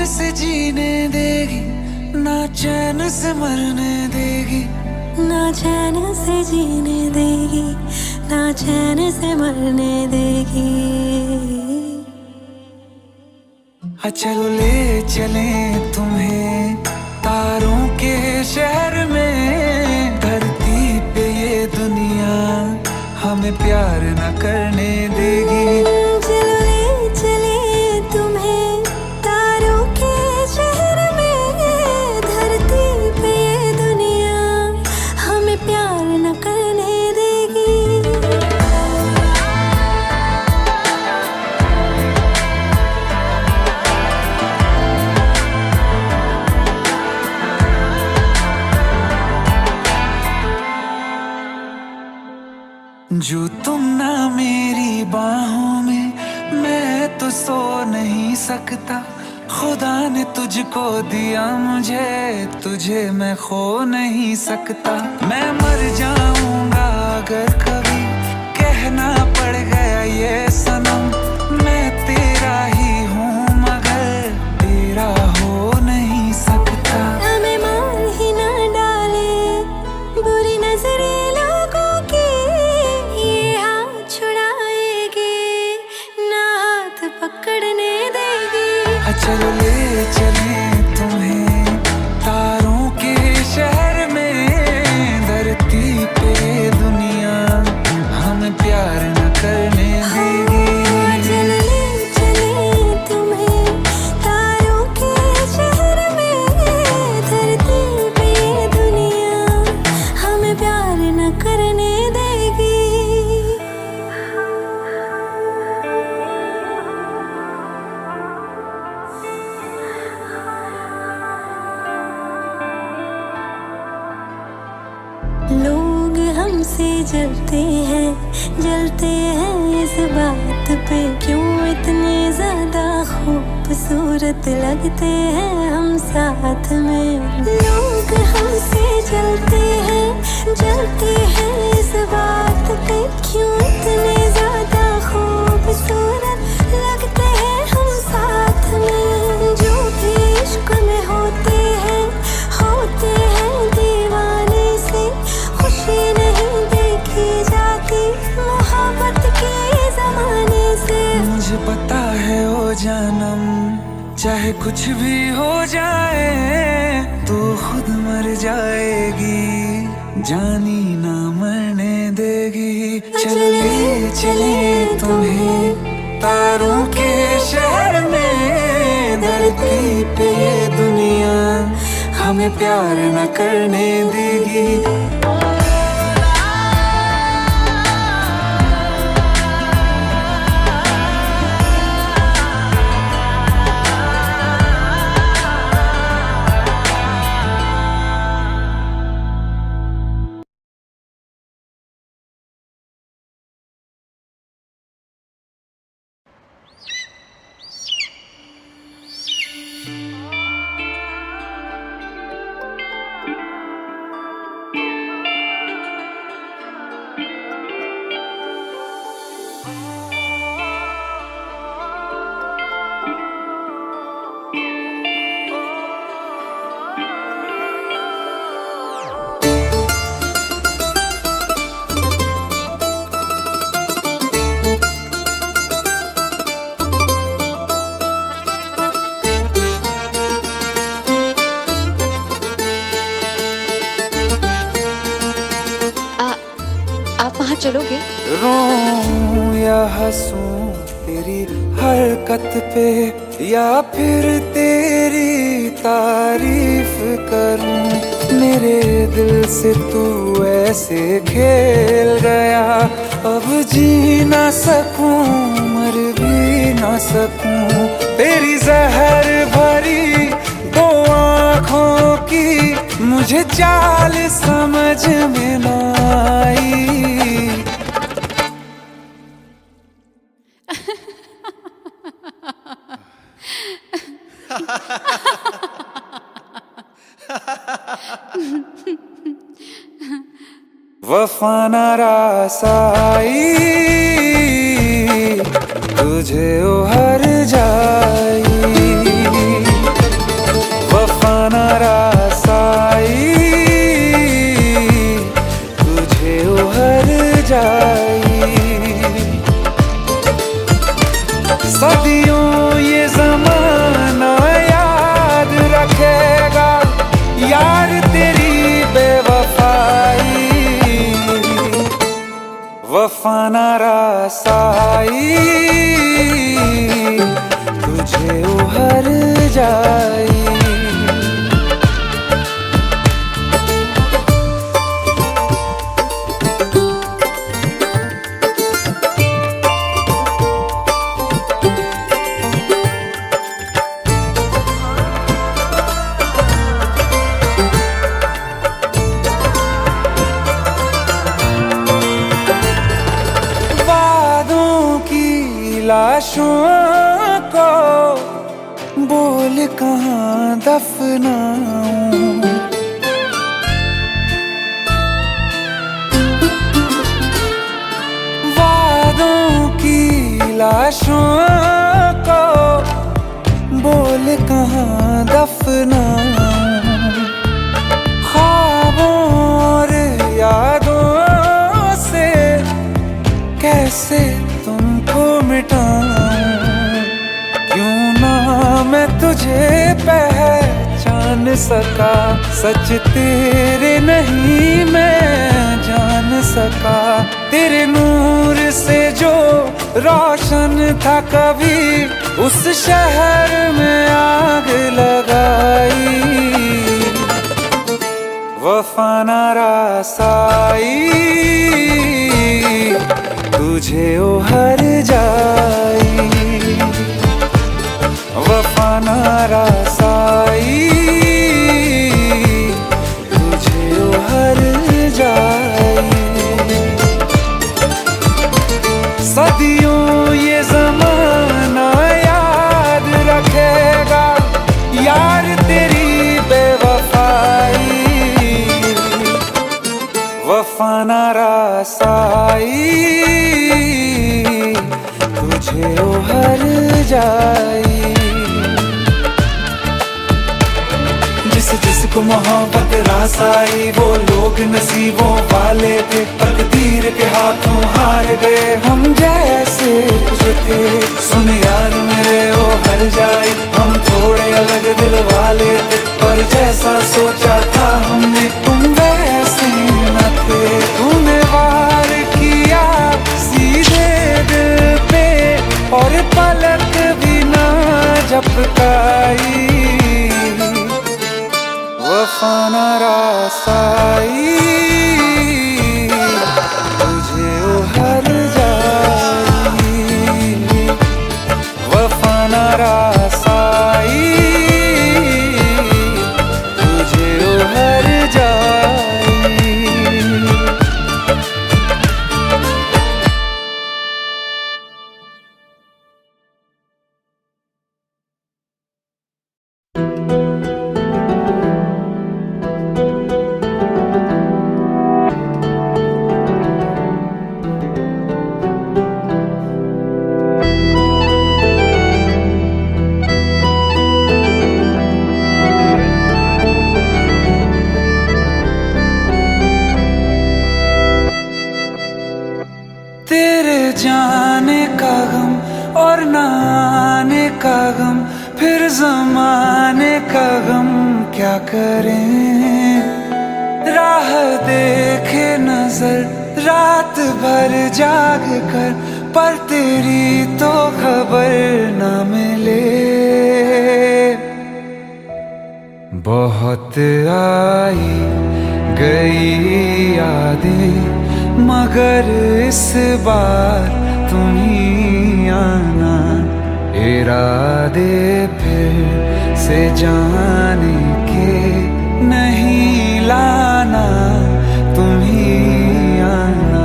से जीने देगी, ना चैन से मरने देगी, ना चैन से जीने देगी, ना चैन से मरने देगी। चलो ले चले तुम्हें तारों के शहर में, धरती पे ये दुनिया हमें प्यार न करने देगी। चलो ले चले तुम्हें तारों के शहर में, धरती पे ये दुनिया हमें प्यार न करने देगी। जो तुम ना मेरी बाहों में, मैं तो सो नहीं सकता। खुदा ने तुझको दिया मुझे, तुझे मैं खो नहीं सकता। मैं मर जाऊंगा अगर कभी कहना पड़ गया ये सनम, मैं तेरा ही हूँ मगर तेरा हो नहीं सकता। हमें मार ही ना डाले बुरी नजरें लोगों की, ये हाथ छुड़ाएगी ना हाथ पकड़ने देगी। चलो ले चले तुम्हें तारों के शहर में, धरती पे दुनिया हमें प्यार न करने देगी। चलो ले चले तुम्हें तारों के शहर में, धरती पे दुनिया हमें प्यार न करने देगी। लोग हमसे जलते हैं इस बात पे, क्यों इतने ज्यादा खूबसूरत लगते हैं हम साथ में। लोग हमसे जलते हैं इस बात पे, क्यों इतने ज्यादा खूबसूरत लगते हैं हम साथ में। जो भी इश्क में होते हैं दीवाने से, खुशी नहीं देखी जाती मोहब्बत के जमाने से। मुझे पता है ओ जानम, चाहे कुछ भी हो जाए तो खुद मर जाएगी, जानी ना मरने देगी। चलो ले चले तुम्हें तारों के शहर में, धरती पे ये दुनिया हमें प्यार न करने देगी। चलोगे? रोऊं या हंसूं तेरी हरकत पे, या फिर तेरी तारीफ करूं। मेरे दिल से तू ऐसे खेल गया, अब जी ना सकूं मर भी ना सकूं। तेरी जहर भरी दो आँखों की मुझे चाल समझ में ना आई। वफा न रास आई, तुझे ओ हर जाई। वफा ना रसाई तुझे उभर जाई। लाशों को बोल कहाँ दफनाऊं, वादों की लाशों को बोल कहाँ दफनाऊं, ख्वाबों और यादों से कैसे तुमको मिटाऊं, क्यों ना मैं तुझे पहचान सका, सच तेरे नहीं मैं जान सका। तेरे नूर से जो रोशन था कभी उस शहर में आग लगाई, वफा ना रसाई तुझे उभर जाई, वफा ना रसाई तुझे उभर जाई। सदियों ये ज़माना याद रखेगा यार तेरी बेवफाई, वफा ना रसाई तुझे उभर जाई। जिसको मोहब्बत रास आई वो लोग नसीबों वाले थे, तकदीर के हाथों हार गए हम जैसे जो थे। सुन यार मेरे वो हर जाए हम थोड़े अलग दिल वाले थे, पर जैसा सोचा था हमने तुम वैसे न थे। तूने वार किया सीधे दिल पे और पलक भी ना झपकाई, वफा ना रसाई तुझे उभर जाई, वफा ना रसाई तुझे उभर जाई। तेरे जाने का गम और न आने का गम, फिर ज़माने का गम क्या करें। राह देखे नजर रात भर जाग कर, पर तेरी तो खबर न मिले। बहुत आई गई यादें मगर इस बार तुम ही आना, इरादे फिर से जाने के नहीं लाना, तुम ही आना।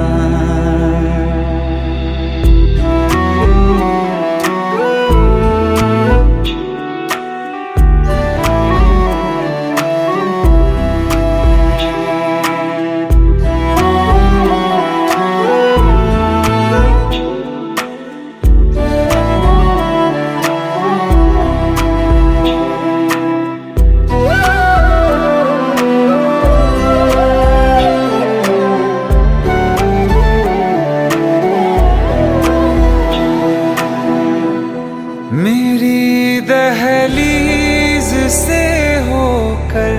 मेरी दहलीज से होकर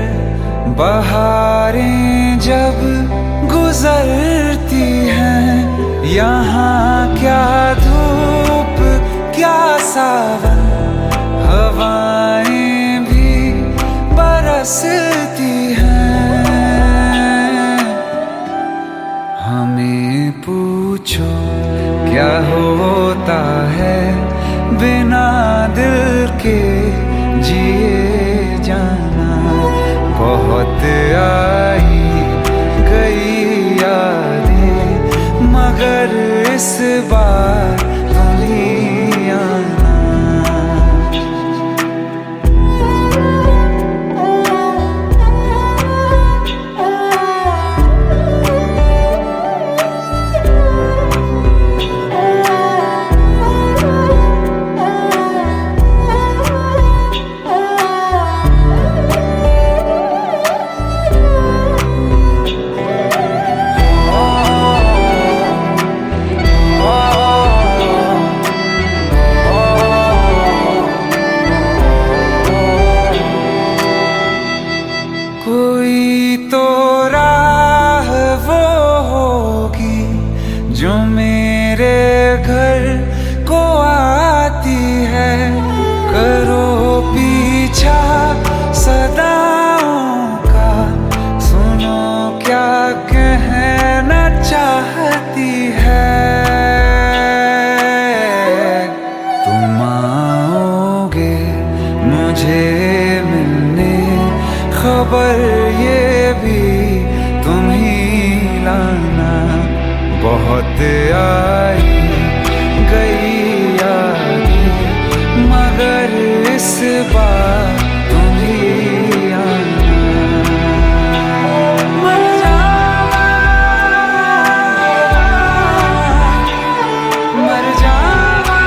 बहारें जब गुजरती हैं, यहाँ क्या धूप क्या सावन, हवाएं भी बरसती हैं। हमें पूछो क्या होता है बिना दिल के जिए जाना। बहुत आई गई यादें मगर इस बार तुम ही आना। कोई तो राह वो होगी जो मेरे घर को आती है। करो पीछा सदाओं का, सुनो क्या कहना चाहती है। तुम आओगे मुझे मिलने, खबर ये भी तुम ही लाना। बहुत आई गई यादें मगर इस बार तुम ही आना। मर जावा, मर जावा।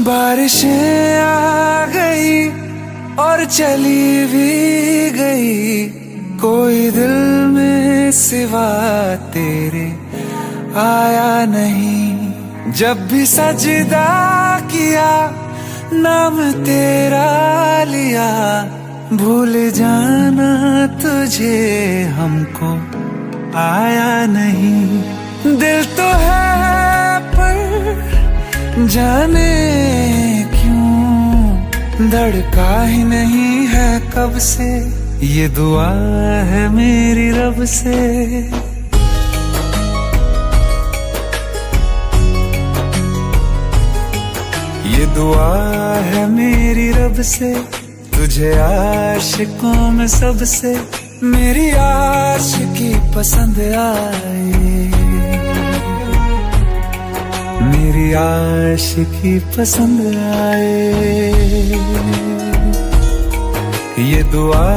बारिशें आ गई और चली भी गई, कोई दिल में सिवा तेरे आया नहीं। जब भी सजदा किया नाम तेरा लिया, भूल जाना तुझे हमको आया नहीं। दिल तो है पर जाने क्यों धड़का ही नहीं है कब से। ये दुआ है मेरी रब से। ये दुआ है मेरी रब से, तुझे आशिकों में सबसे मेरी आशिकी पसंद आए। मेरी आशिकी पसंद आए। ये दुआ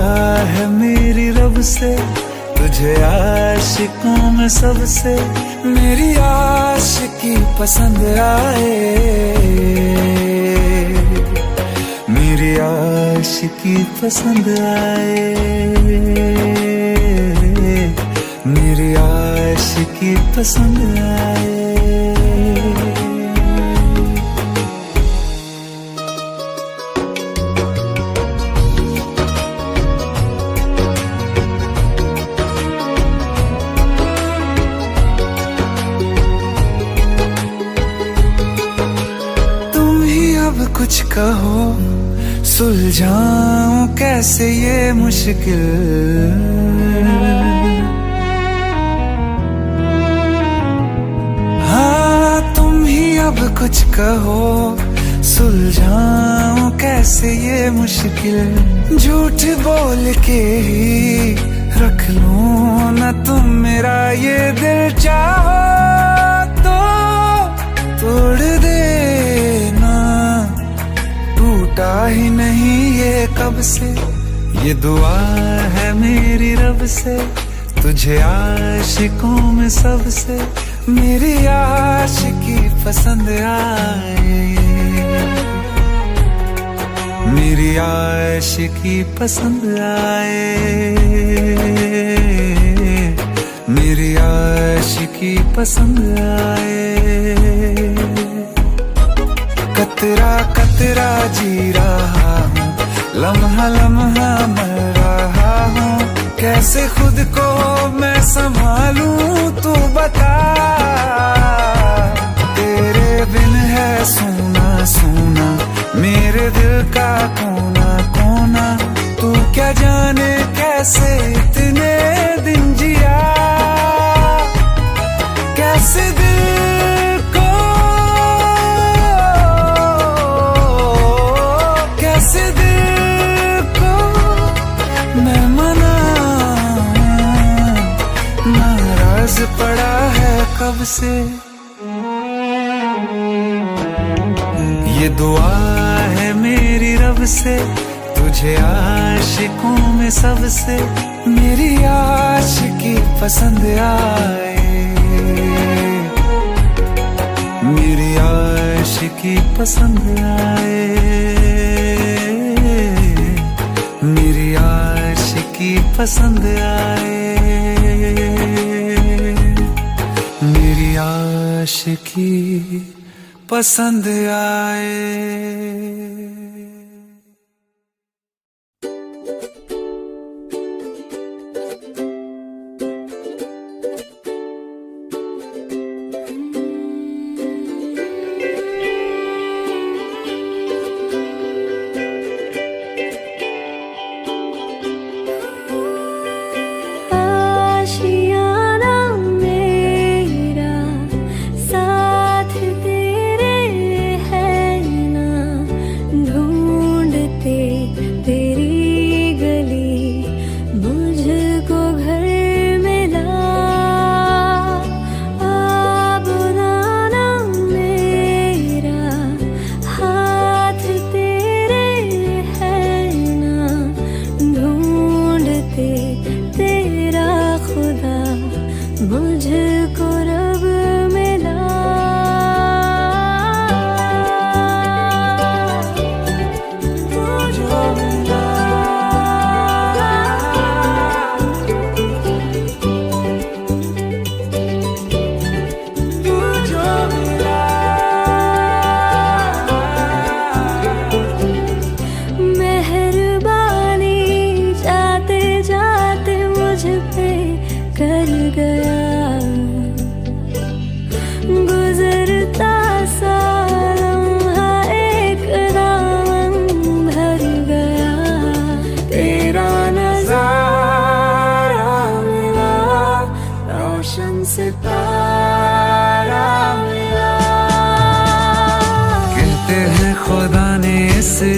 है मेरी रब से, तुझे आशिकों में सबसे मेरी आशिकी पसंद आए। मेरी आशिकी पसंद आए। मेरी आशिकी पसंद आए। कुछ कहो सुलझाऊं कैसे ये मुश्किल। हाँ तुम ही अब कुछ कहो सुलझाऊं कैसे ये मुश्किल। झूठ बोल के ही रख लूं ना तुम मेरा ये दिल, चाहो तो तोड़ देना। टूटा ही नहीं ये कब से, ये दुआ है मेरी रब से, तुझे आशिकों में सबसे मेरी आशिकी पसंद आए, मेरी आशिकी पसंद आए, मेरी आशिकी पसंद आए। कतरा कतरा जी रहा हूँ, लम्हा लम्हा मर रहा हूँ, कैसे खुद को मैं संभालूं तू बता। तेरे बिन है सोना सोना मेरे दिल का कोना कोना, तू क्या जाने कैसे इतने दिन जिया, कैसे दिल को, कैसे दिल को मैं मनाऊं, नाराज पड़ा है कब से। ये दुआ है मेरी रब से, तुझे आशिकों में सबसे मेरी आशिकी पसंद आए, मेरी आशिकी पसंद आए, मेरी आशिकी पसंद आए, मेरी आशिकी पसंद आए।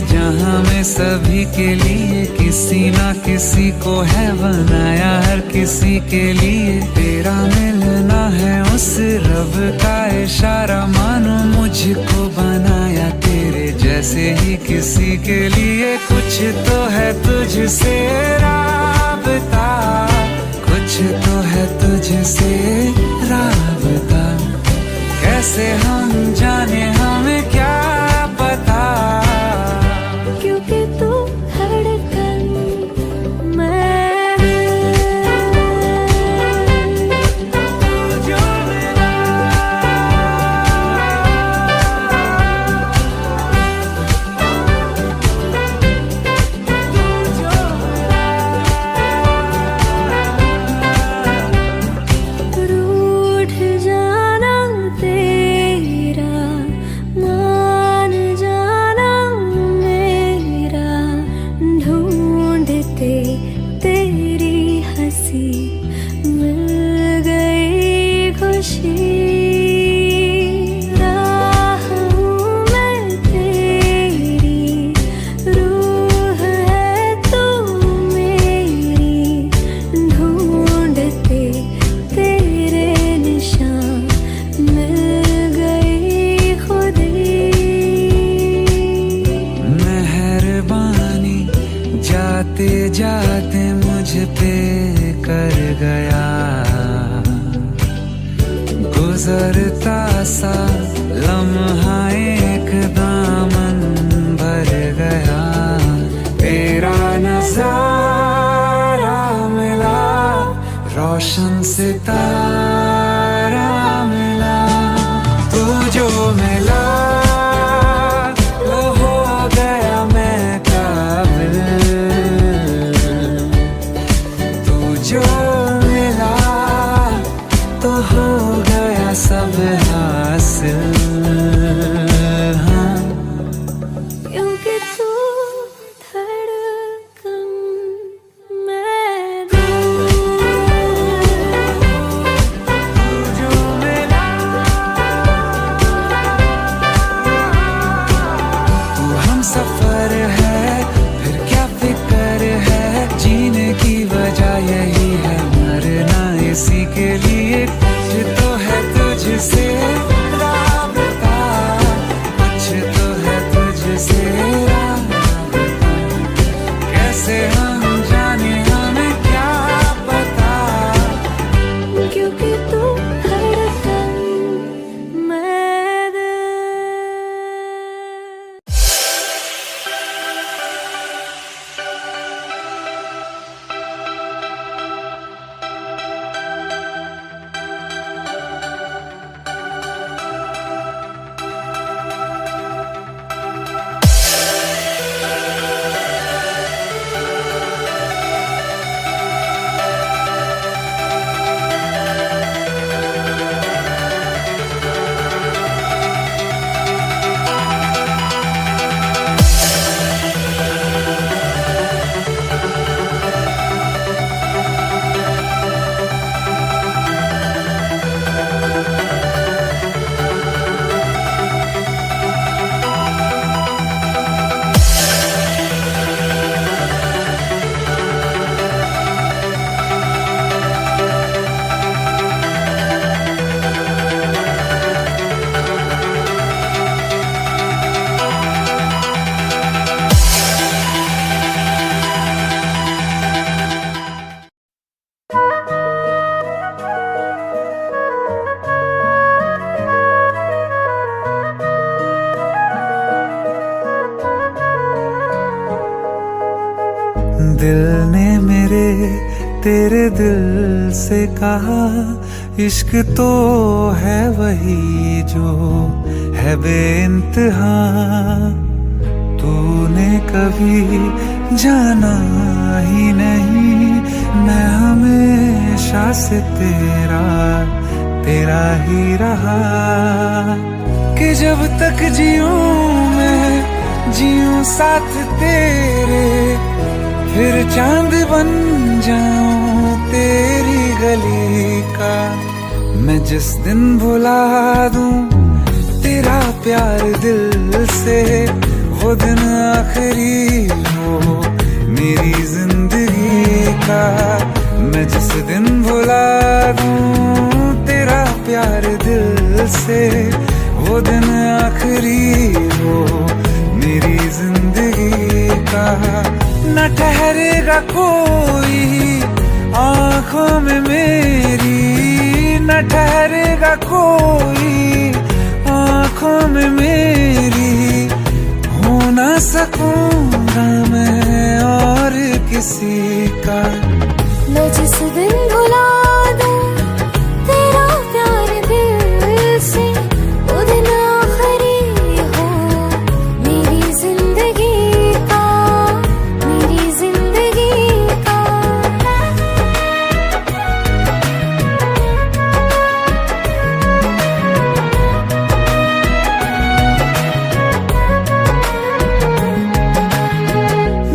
जहां में सभी के लिए किसी ना किसी को है बनाया, हर किसी के लिए तेरा मिलना है उस रब का इशारा, मानो मुझको बनाया तेरे जैसे ही किसी के लिए। कुछ तो है तुझसे राबता, कुछ तो है तुझसे राबता, कैसे हम जाने हमें क्या पता, क्योंकि तू धड़कन मैं जो मिला, रूठ जाना तेरा पे कर गया, गुजरता सा लम्हा एक दामन भर गया। तेरा नजारा मिला, रोशन सितारा मिला, तू जो मिला वो हो गया मैं काबिल, तू जो मिला तो हो गया सब हासिल। हाँ, क्योंकि तू धड़कन मैं दिल, जो मिला तू हम सफर है, फिर क्या फिक्र है, जीने की वजह यही है, मरना इसी के लिए, कुछ तो है तुझसे राबता, कुछ तो है तुझसे राबता, कैसे हम जाने हमें क्या पता, क्योंकि तू धड़कन मैं दिल। दिल ने मेरे तेरे दिल से कहा, इश्क तो है वही जो है बेइंतहा, तूने कभी जाना ही नहीं, मैं हमेशा से तेरा ही रहा, कि जब तक जीऊं मैं जीऊं साथ तेरे, फिर चांद बन जाऊं तेरी गली का, मैं जिस दिन भुला दूं तेरा प्यार दिल से, वो दिन आखिरी हो मेरी जिंदगी का, मैं जिस दिन भुला दूं तेरा प्यार दिल से, वो दिन आखिरी हो मेरी जिंदगी का, न ठहरेगा कोई आँखों में मेरी, न ठहरेगा कोई आँखों में मेरी, हो ना सकूंगा मैं और किसी का, मैं जिस दिन भुला दूं तेरा प्यार दिल से, वो दिन आखिरी हो मेरी जिंदगी का, मेरी जिंदगी का।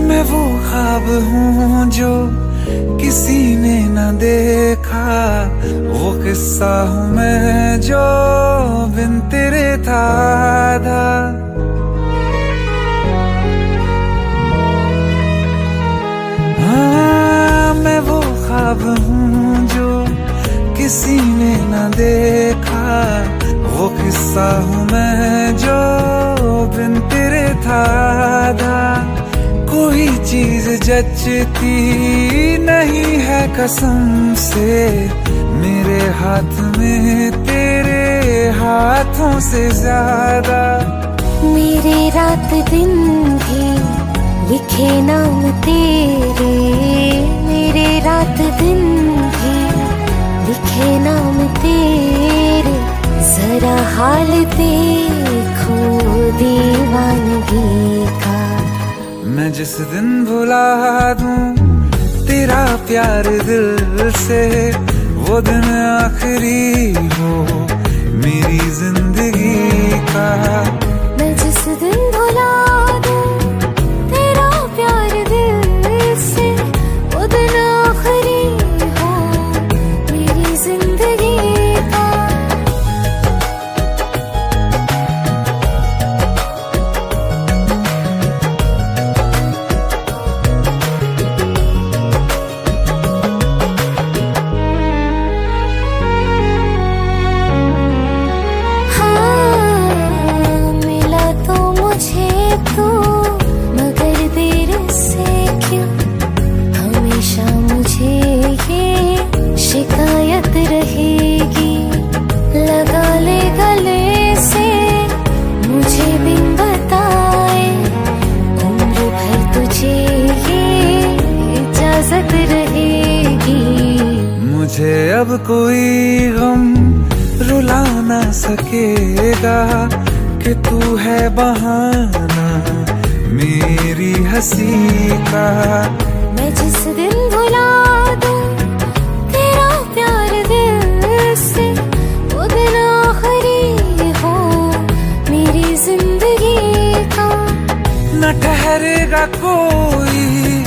मैं वो ख्वाब हूँ जो किसी ने न देखा, वो किस्सा हूँ मैं जो बिन तेरे था आधा, हाँ मैं वो ख्वाब हूँ जो किसी ने न देखा, वो किस्सा हूँ मैं जो बिन तेरे था आधा, कोई चीज जचती नहीं है कसम से, मेरे हाथ में तेरे हाथों से ज्यादा। मेरे रात दिन भी लिखे नाम तेरे, मेरे रात दिन भी लिखे नाम तेरे। जरा हाल देखो दीवानगी का। मैं जिस दिन भुला दूं तेरा प्यार दिल से, वो दिन आखिरी हो मेरी जिंदगी का। मैं जिस दिन भुला दूं तेरा प्यार दिल से, वो दिन आखिरी हो मेरी जिंदगी का। शिकायत रहेगी लगा ले गले से, मुझे बिन बताए उम्र भर तुझे ये इजाजत रहेगी। मुझे अब कोई गम रुला ना सकेगा कि तू है बहाना मेरी हंसी का। मैं जिस दिन भुला दूं तेरा प्यार दिल से, वो दिन आखिरी हो मेरी जिंदगी का। न ठहरेगा कोई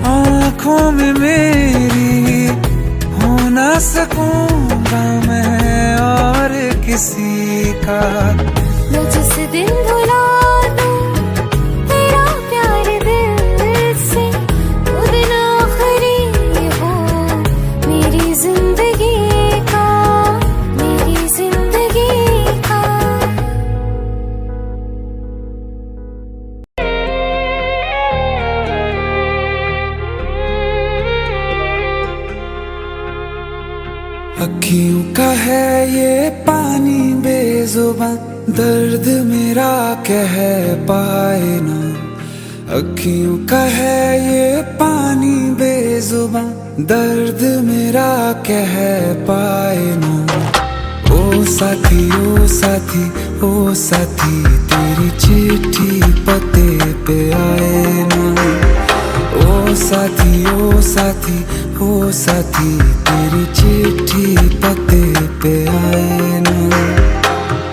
आँखों में मेरी, हो ना सकूंगा मैं और किसी का। मैं जिस दिन भुला दूं तेरा प्यार दिल से, वो दिन आखिरी हो मेरी जिंदगी का, मेरी जिंदगी का। अखियों का है ये पानी बेजुबां, दर्द मेरा कह पाए ना। अखियों का है ये पानी बेजुबां, दर्द मेरा कह पाए ना। ओ साथी ओ साथी ओ साथी, तेरी चिट्ठी पते पे आए ना। ओ साथी ओ साथी ओ साथी, तेरी चिट्ठी पते पे आए ना।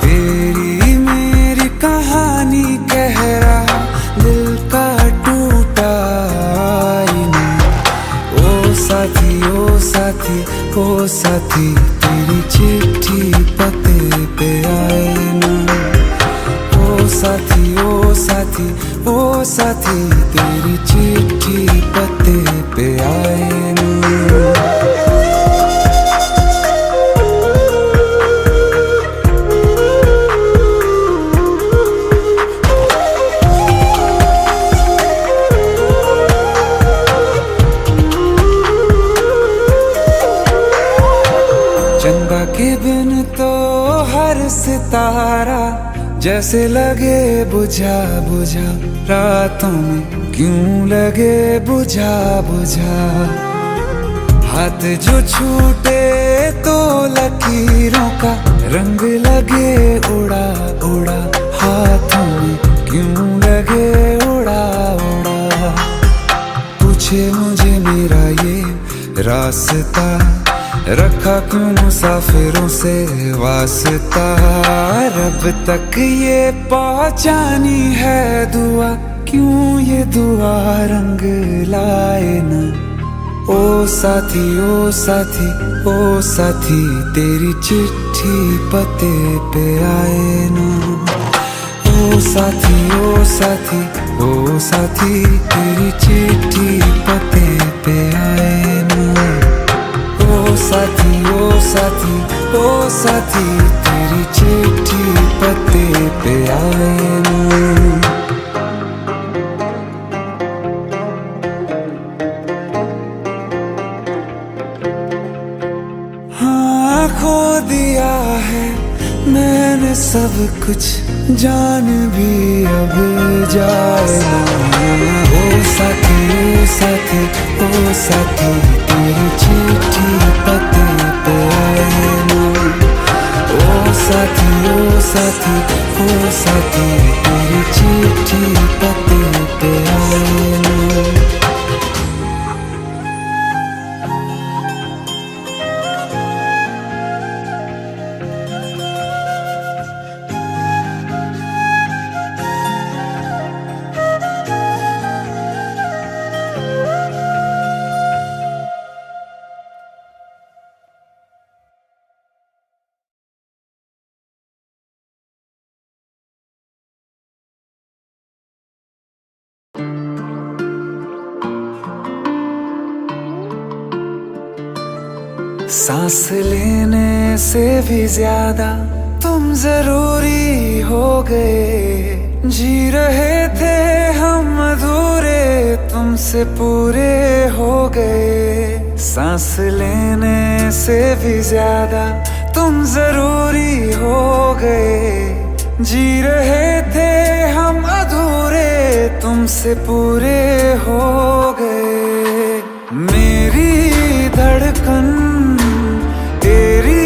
तेरी मेरी कहानी कह रहा दिल का टूटा आईना। ओ साथी ओ साथी ओ साथी, तेरी चिट्ठी पते पे आए ना। ओ साथी ओ साथी ओ साथी, तेरी चिट्ठी पते पे आए ना। चंदा के बिन तो हर सितारा जैसे लगे बुझा बुझा, रातों में क्यों लगे बुझा बुझा। हाथ जो छूटे तो लकीरों का रंग लगे उड़ा उड़ा, हाथों में क्यों लगे उड़ा उड़ा। पूछे मुझे मेरा ये रास्ता, रखा क्यों मुसाफिरों से वास्ता। रब तक ये पहुंचानी है दुआ, क्यों ये दुआ रंग लाए ना। ओ साथी ओ साथी ओ साथी, तेरी चिट्ठी पते पे आए ना। ओ साथी ओ साथी ओ साथी, तेरी चिट्ठी पते पे आए ना। ओ साथी ओ साथी ओ साथी, तेरी चिट्ठी पते पे आए ना। जान भी अब जाए ना। ओ साथी ओ साथी ओ साथी, तेरी चिट्ठी पते पे आए ना। ओ साथी ओ साथी ओ साथी, तेरी चिट्ठी पते पे आए ना। सांस लेने से भी ज्यादा तुम जरूरी हो गए। जी रहे थे हम अधूरे, तुमसे पूरे हो गए। सांस लेने से भी ज्यादा तुम जरूरी हो गए। जी रहे थे हम अधूरे, तुमसे पूरे हो गए। मेरी धड़कन तेरी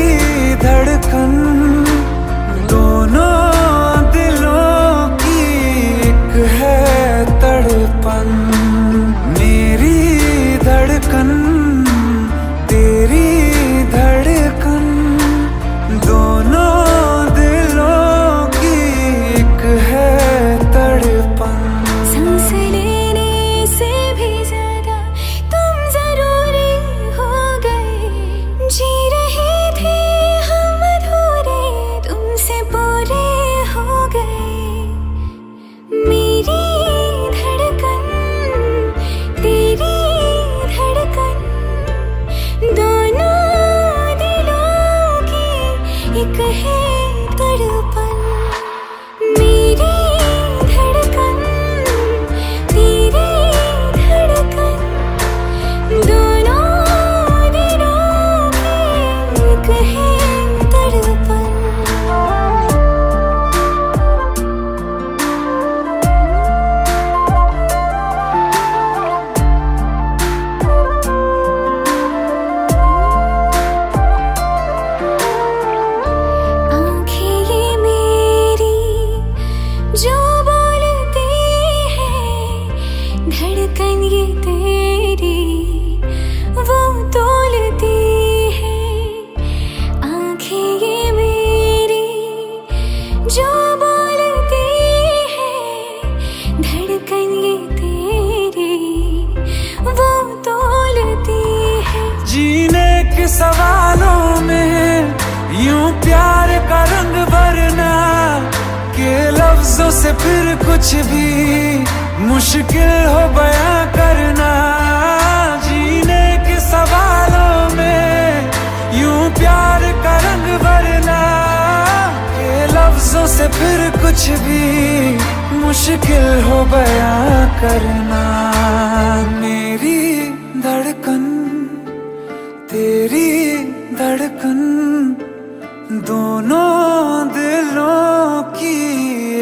धड़कन, दोनों दिलों की एक है तड़पन। मेरी धड़कन तेरी धड़कन, दोनों दिलों की एक है तड़पन। सांस लेने से भी ज्यादा तुम जरूरी हो गए। जी रहे थे हम अधूरे, तुमसे पूरे हो गए। मेरी धड़कन तेरी धड़कन, दोनों दिलों की एक है तड़पन। मेरी धड़कन तेरी धड़कन, दोनों दिलों की एक है तड़पन। आँखें ये मेरी जो बोलती है, धड़कन ये तेरी वो तोलती है। आँखें ये मेरी जो बोलती है, धड़कन ये तेरी वो तोलती है। जीने के सवालों में यूं प्यार का रंग भरना, के लफ्जों से फिर कुछ भी मुश्किल हो बयां करना। जीने के सवालों में यूं प्यार का रंग भरना, के लफ्जों से फिर कुछ भी मुश्किल हो बयां करना। मेरी धड़कन तेरी धड़कन, दोनों दिलों की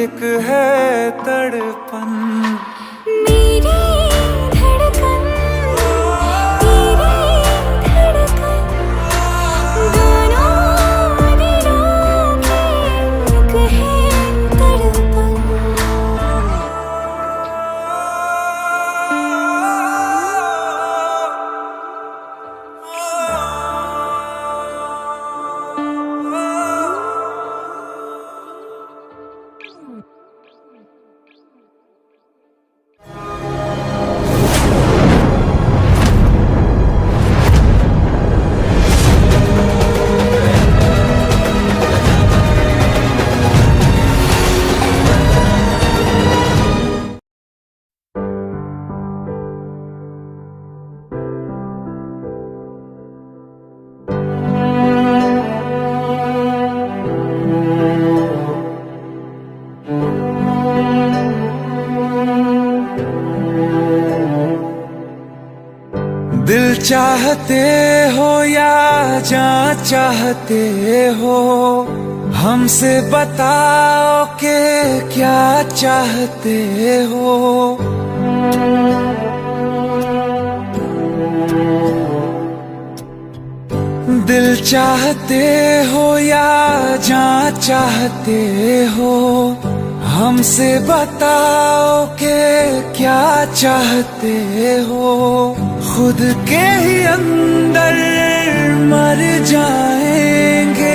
एक है तड़पन। मेरी धड़कन तेरी धड़कन, दोनों दिलों की एक है तड़पन। दिल चाहते हो या जान चाहते हो, हमसे बताओ कि क्या चाहते हो। दिल चाहते हो या जान चाहते हो, हमसे बताओ कि क्या चाहते हो। खुद के ही अंदर मर जाएंगे,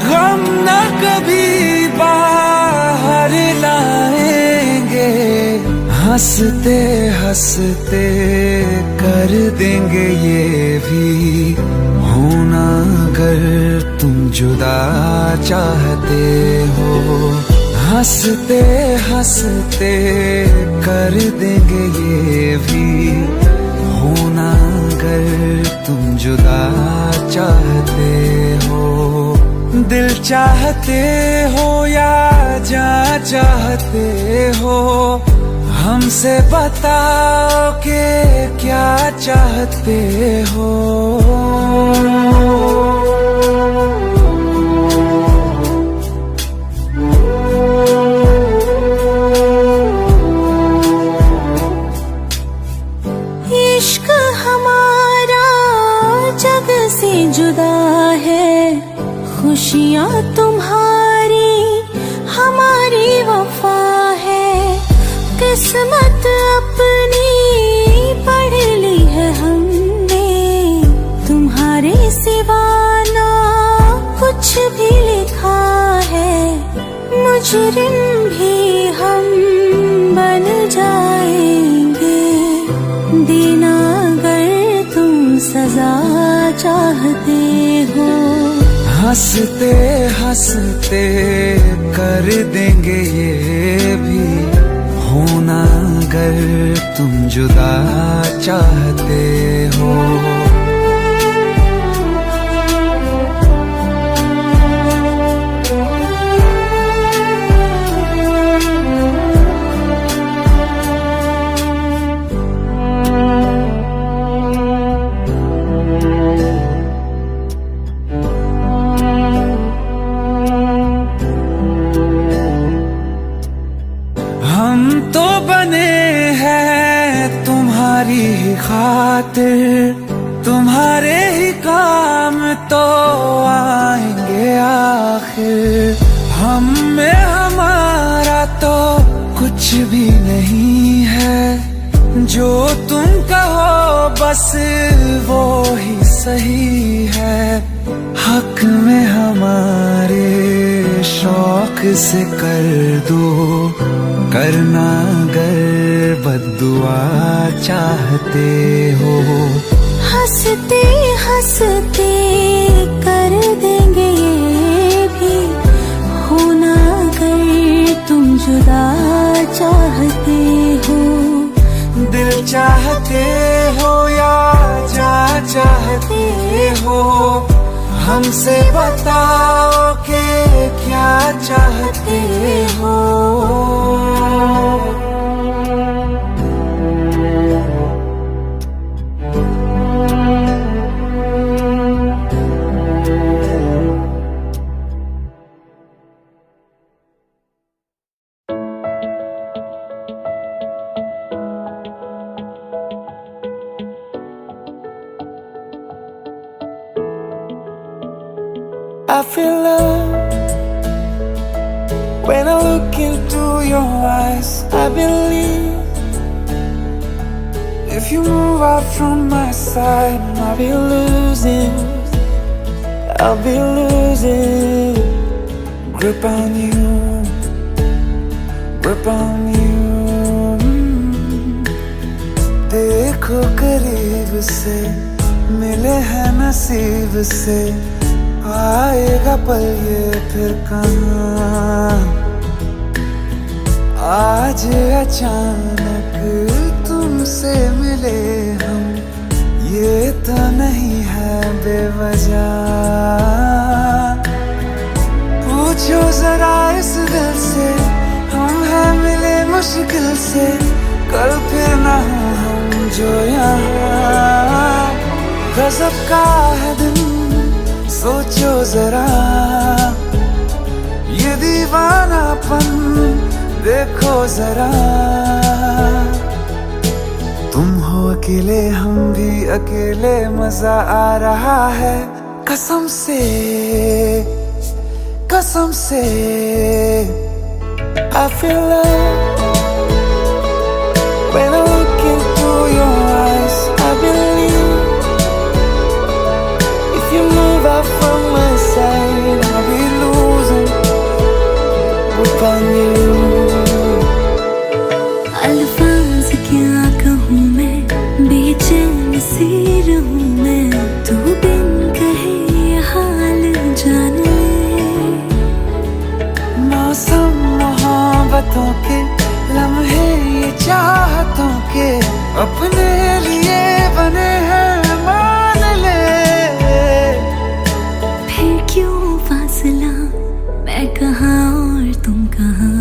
हम न कभी बाहर लाएंगे। हंसते हंसते कर देंगे ये भी होना, अगर तुम जुदा चाहते हो। हंसते हंसते कर देंगे ये भी होना, अगर तुम जुदा चाहते हो। दिल चाहते हो या जान चाहते हो, हमसे बताओ कि क्या चाहते हो। इश्क हमारा जग से जुदा है, खुशियाँ तुम्हारी हमारी वफा है। किस्मत अपनी पढ़ ली है हमने, तुम्हारे सिवा ना कुछ भी लिखा है। मुजरिम भी हम बन जाएंगे, देना अगर तुम सजा चाहते हो। हंसते हंसते कर देंगे ये भी होना, अगर तुम जुदा चाहते हो। हम तो बने हैं तुम्हारी ही खातिर, तुम्हारे ही काम तो आएंगे आखिर। हम में हमारा तो कुछ भी नहीं है, जो तुम कहो बस वो ही सही है। हक में हमारे शौक से कर दो, करना अगर बद्दुआ चाहते हो। हंसते हंसते कर देंगे ये भी होना, अगर तुम जुदा चाहते हो। दिल चाहते हो या जान चाहते हो, हमसे बताओ कि क्या चाहते हो। I feel love when I look into your eyes. I believe if you move out from my side, I'll be losing grip on you, grip on you. देखो करीब से मिले हैं नसीब से, आएगा पल ये फिर कहाँ। आज अचानक तुमसे मिले हम, ये तो नहीं है बेवजह। पूछो जरा इस दिल से, हम हैं मिले मुश्किल से, कल फिर ना हो हम जो यहाँ। गजब का है दिन सोचो जरा, ये दीवानापन देखो जरा। तुम हो अकेले हम भी अकेले, मजा आ रहा है कसम से, कसम से। I feel love when I look into your eyes. I believe if you move out from my side, I'll be losing upon you. अल्फाज क्या कहूँ मैं, बेचैन सी रहूँ मैं, तू बिन कहे ये हाल जान ले। मौसम मोहब्बतों के लम्हे ये चाहतों के, अपने लिए बने हैं मान ले। फिर क्यों फासला, मैं कहाँ और तुम कहाँ।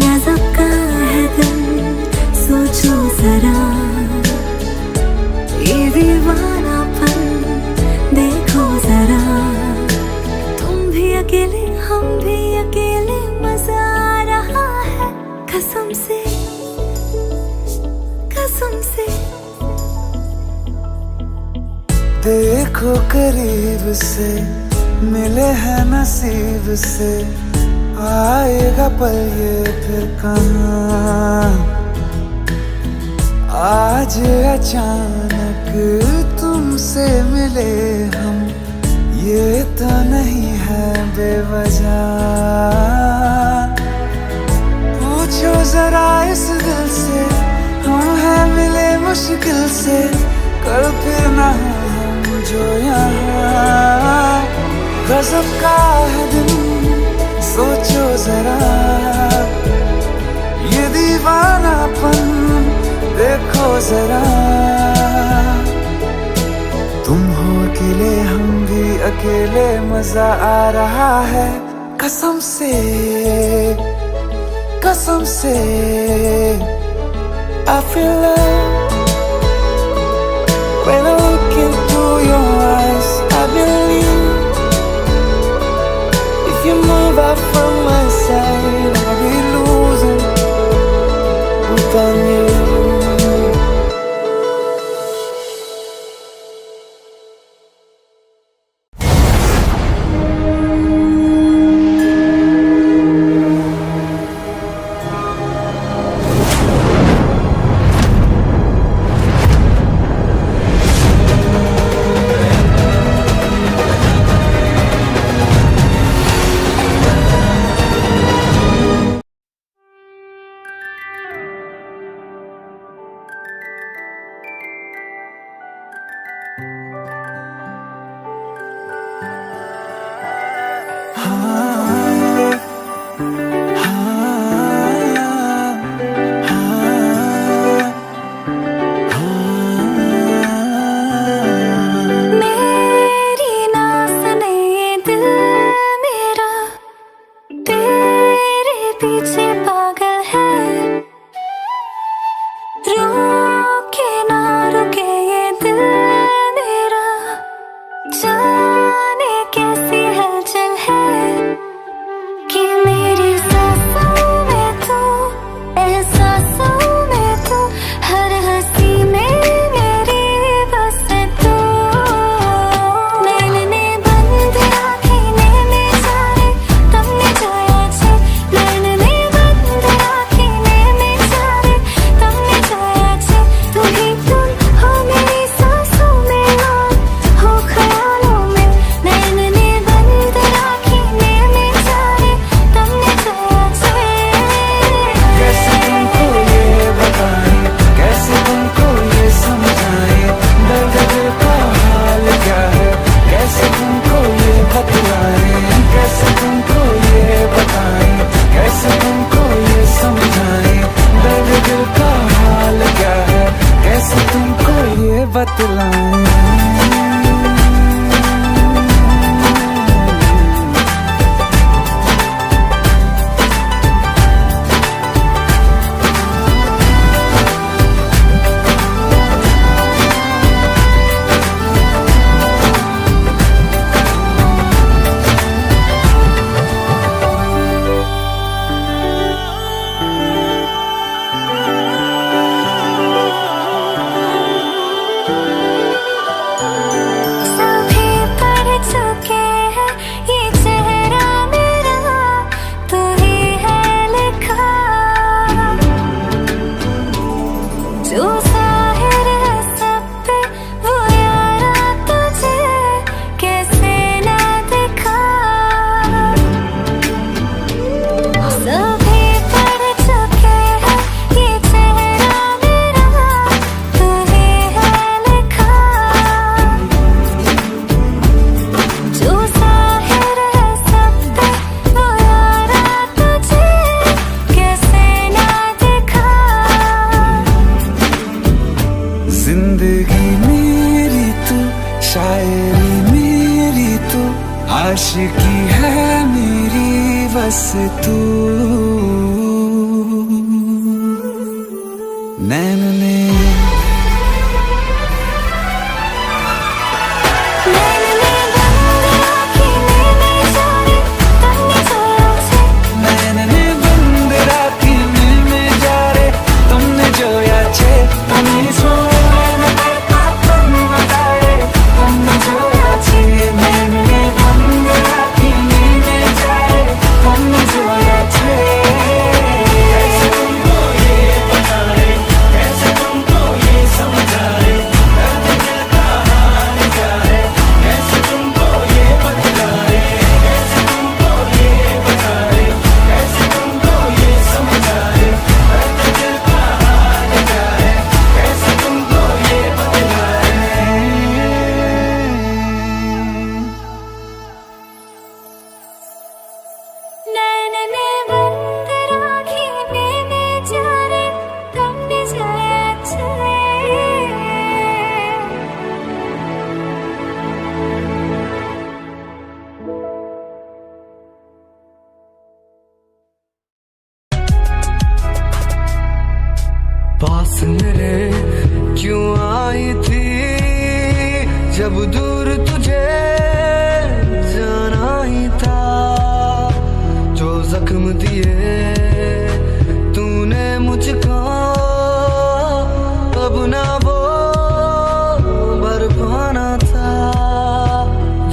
गज़ब का है दिल, सोचो जरा। ये दीवानापन देखो जरा। तुम भी अकेले हम भी अकेले, मजा आ रहा है कसम से, कसम से। देखो करीब से, मिले हैं नसीब से, आएगा पल ये फिर कहाँ। आज अचानक तुमसे मिले हम, ये तो नहीं है बेवजह। पूछो जरा इस दिल से, हम हैं मिले मुश्किल से, कल फिर ना हम जो यहाँ। गजब का है दिन, सोचो जरा। ये दीवानापन देखो जरा। तुम हो अकेले हम भी अकेले, मजा आ रहा है कसम से, कसम से। I feel love when I look into your eyes. I believe if you move out from my side, I'll be losing upon you. बस तू नैन ने नैनने बंद राखी में जा रे तुमने जो याचे तुमने सोने का तुम बताए तुमने जो याचे नैनने बंद राखी में जा रे तुमने जो याचे कैसे तुमको ये बताए कैसे तुमको ये समझाए दर्द दिल का हाल क्या है कैसे तुमको ये बतलाए कैसे तुमको ये बताए कैसे तुमको ये समझाए दर्द दिल का हाल क्या है कैसे तुमको ये बतलाए नैनने बंद राखी में जा रे तुमने जाया चले पास मेरे क्यों आई थी जब दूर तुझे जाना ही था जो जख्म दिए तूने मुझको अब ना वो भर पाना था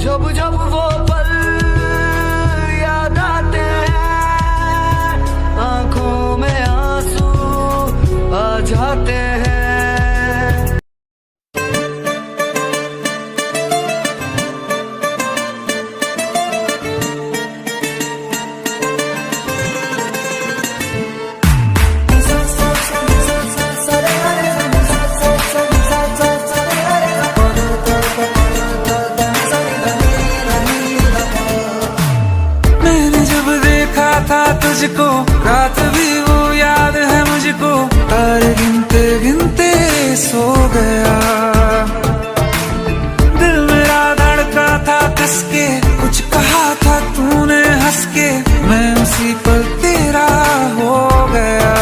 जब जब वो पल याद आते हैं आंखों में आंसू आ जाते हैं मैंने जब देखा था तुझको रात भी वो याद है मुझको तारे गिनते गिनते सो गया दिल मेरा धड़का था कसके कुछ कहा था तूने हंस के मैं उसी पल तेरा हो गया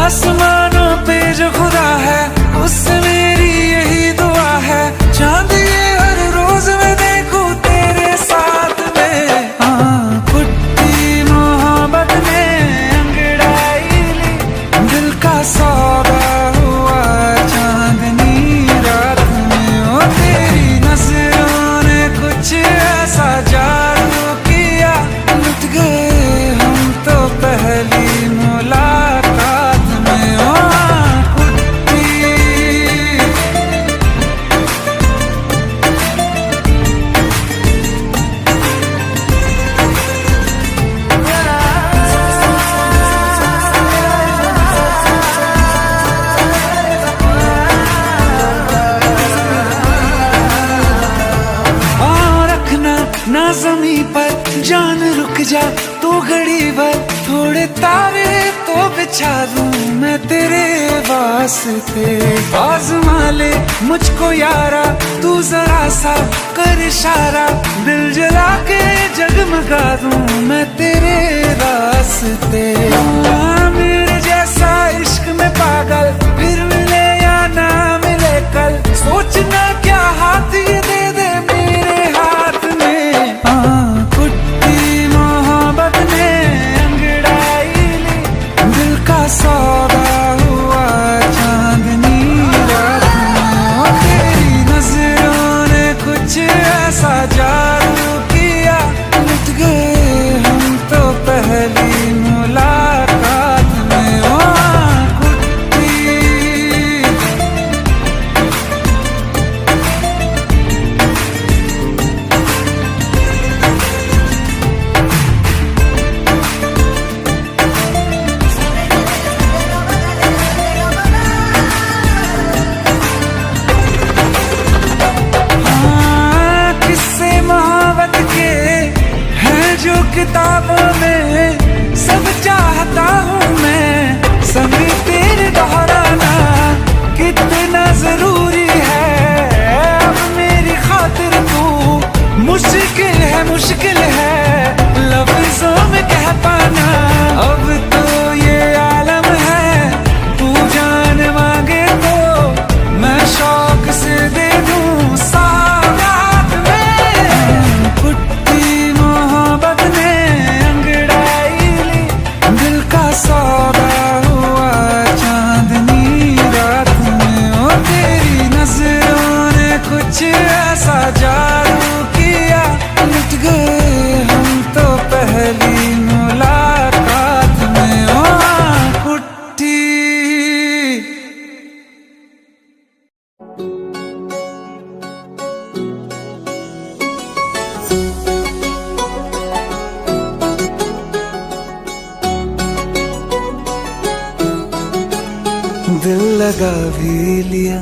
आसमानों पे जो खुदा है उससे मेरी यही दुआ है चांद ये हर रोज मैं देखूं तेरे साथ में पुट्टी मोहब्बत ने अंगड़ाई ली दिल का सौदा हुआ चांदनी रात में ओ तेरी नजरों ने कुछ ऐसा जादू किया लुट गए हम तो पहली मुलाकात में ओ पुट्टी और रखना ना जमी पर जान रुक जा तू घड़ी भर थोड़े तारे तो बिछा दूं मैं तेरे वास्ते आज़मा ले मुझको यारा तू जरा सा कर इशारा दिल जला के जगमगा दूं मैं तेरे वास्ते मेरे जैसा इश्क में पागल फिर मिले या ना मिले कल सोचना क्या हाथ ये दे दे मेरे हाथ में कुट्टी मोहब्बत ने अंगड़ाई ली दिल का सौदा हुआ चांदनी रात में ओ तेरी नजरों ने कुछ ऐसा जादू किया लुट गए हम तो पहली मुलाकात में ओ कुट्टी दिल लगा भी लिया,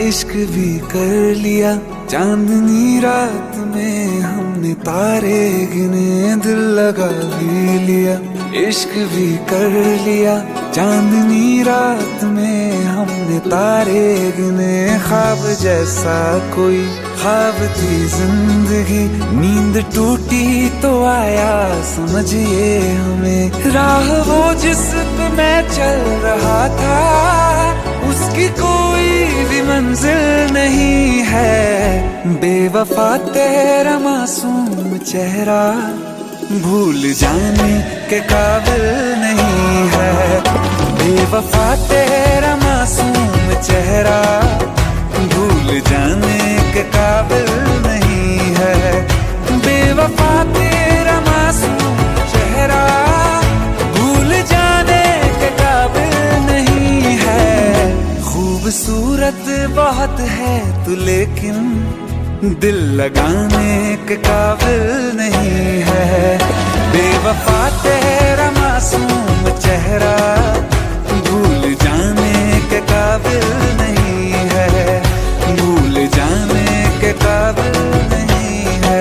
इश्क भी कर लिया, चांदनी रात में हमने तारे गिने। दिल लगा भी लिया, इश्क भी कर लिया, चांदनी रात में हमने तारे गिने। ख्वाब जैसा कोई ख्वाब थी जिंदगी, नींद टूटी तो आया समझिए हमें। राह वो जिस पे मैं चल रहा था, उसकी कोई भी मंजिल नहीं है। बेवफा तेरा मासूम चेहरा भूल जाने के काबिल नहीं है। बेवफा तेरा मासूम चेहरा भूल जाने के काबिल नहीं है। बेवफा तेरा मासूम चेहरा भूल जाने के काबिल नहीं है। खूबसूरत बहुत है तू लेकिन दिल लगाने के काबिल नहीं है। बेवफा तेरा मासूम चेहरा भूल जाने के काबिल नहीं है। भूल जाने के काबिल नहीं है।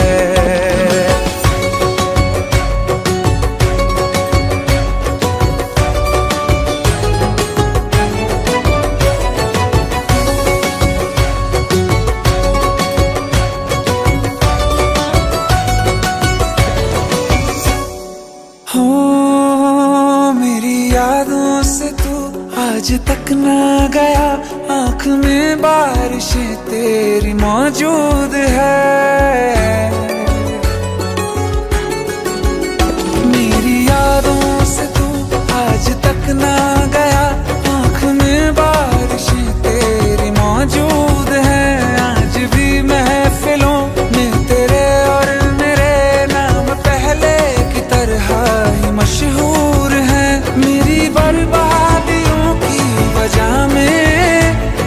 यादों से तू आज तक ना गया, आँख में बारिशें तेरी मौजूद है। मेरी यादों से तू आज तक ना गया, आँख में बारिशें तेरी मौजूद है। आज भी महफिलों में तेरे और मेरे नाम पहले की तरह ही मशहूर है। मेरी बर्बादियों की वजह में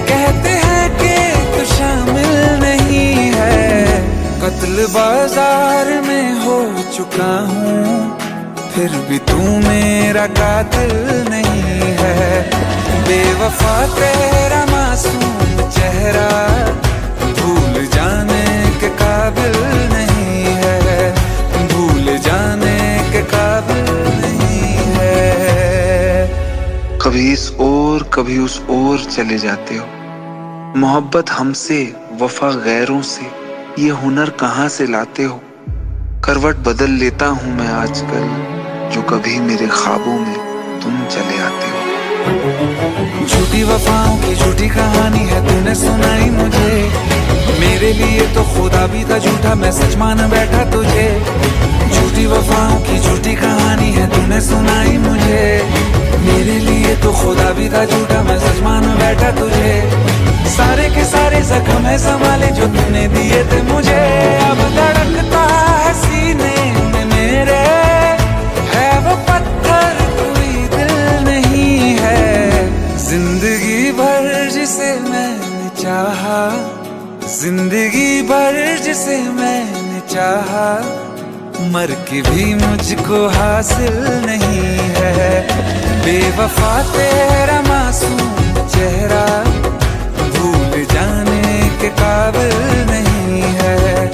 कहते हैं कि तू शामिल नहीं है। कत्ल बाजार में हो चुका हूँ, फिर भी तू मेरा कातिल नहीं है। बेवफा तेरा मासूम चेहरा भूल जाने के काबिल नहीं है। भूल जाने के काबिल नहीं है। कभी इस ओर कभी उस ओर चले जाते हो। मोहब्बत हमसे वफा गैरों से, ये हुनर कहाँ से लाते हो। करवट बदल लेता हूँ मैं आजकल, जो कभी मेरे ख्वाबों में तुम चले आते हो। झूठी वफाओं की झूठी कहानी है तूने सुनाई मुझे। मेरे लिए तो खुदा भी था झूठा, मैं सच मान बैठा तुझे। झूठी वफाओं की झूठी कहानी है तूने सुनाई मुझे। मेरे लिए तो खुदा भी था झूठा, मैं सच मान बैठा तुझे। सारे के सारे जख्म है संभाले जो तूने दिए थे मुझे। अब धड़कता है सीने में मेरे, है वो पत्थर कोई दिल नहीं है। जिंदगी भर जिसे मैंने चाहा, जिंदगी भर जिसे मैंने चाहा, मर के भी मुझको हासिल नहीं है। बेवफा तेरा मासूम चेहरा भूल जाने के काबिल नहीं है।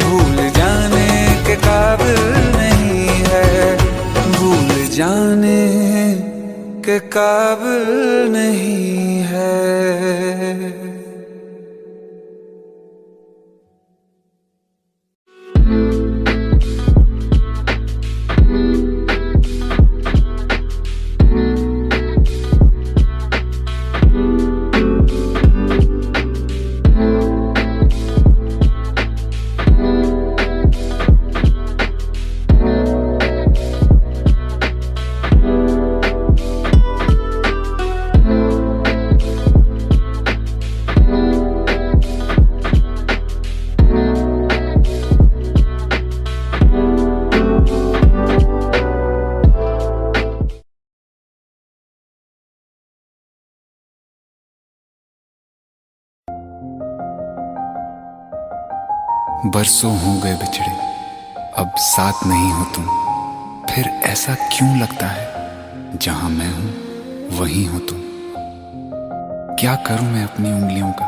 भूल जाने के काबिल नहीं है। भूल जाने के काबिल नहीं है। बरसों हो गए बिछड़े, अब साथ नहीं हो तुम। फिर ऐसा क्यों लगता है, जहां मैं हूं वहीं हो तुम। क्या करूं मैं अपनी उंगलियों का,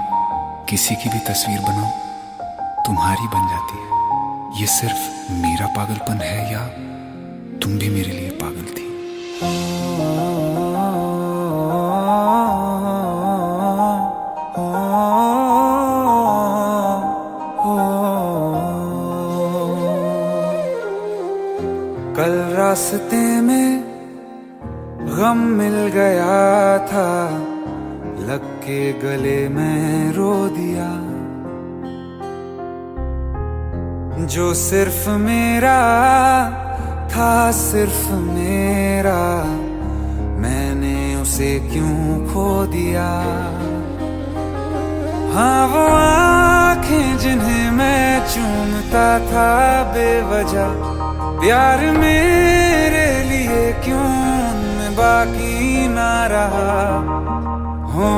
किसी की भी तस्वीर बनाऊं तुम्हारी बन जाती है। ये सिर्फ मेरा पागलपन है या तुम भी मेरे लिए पागल थी? कल रास्ते में गम मिल गया था, लग के गले में रो दिया। जो सिर्फ मेरा था, सिर्फ मेरा, मैंने उसे क्यों खो दिया। हाँ वो आंखें जिन्हें मैं चूमता था बेवजह, प्यार मेरे लिए क्यों उनमें बाकी ना रहा। हो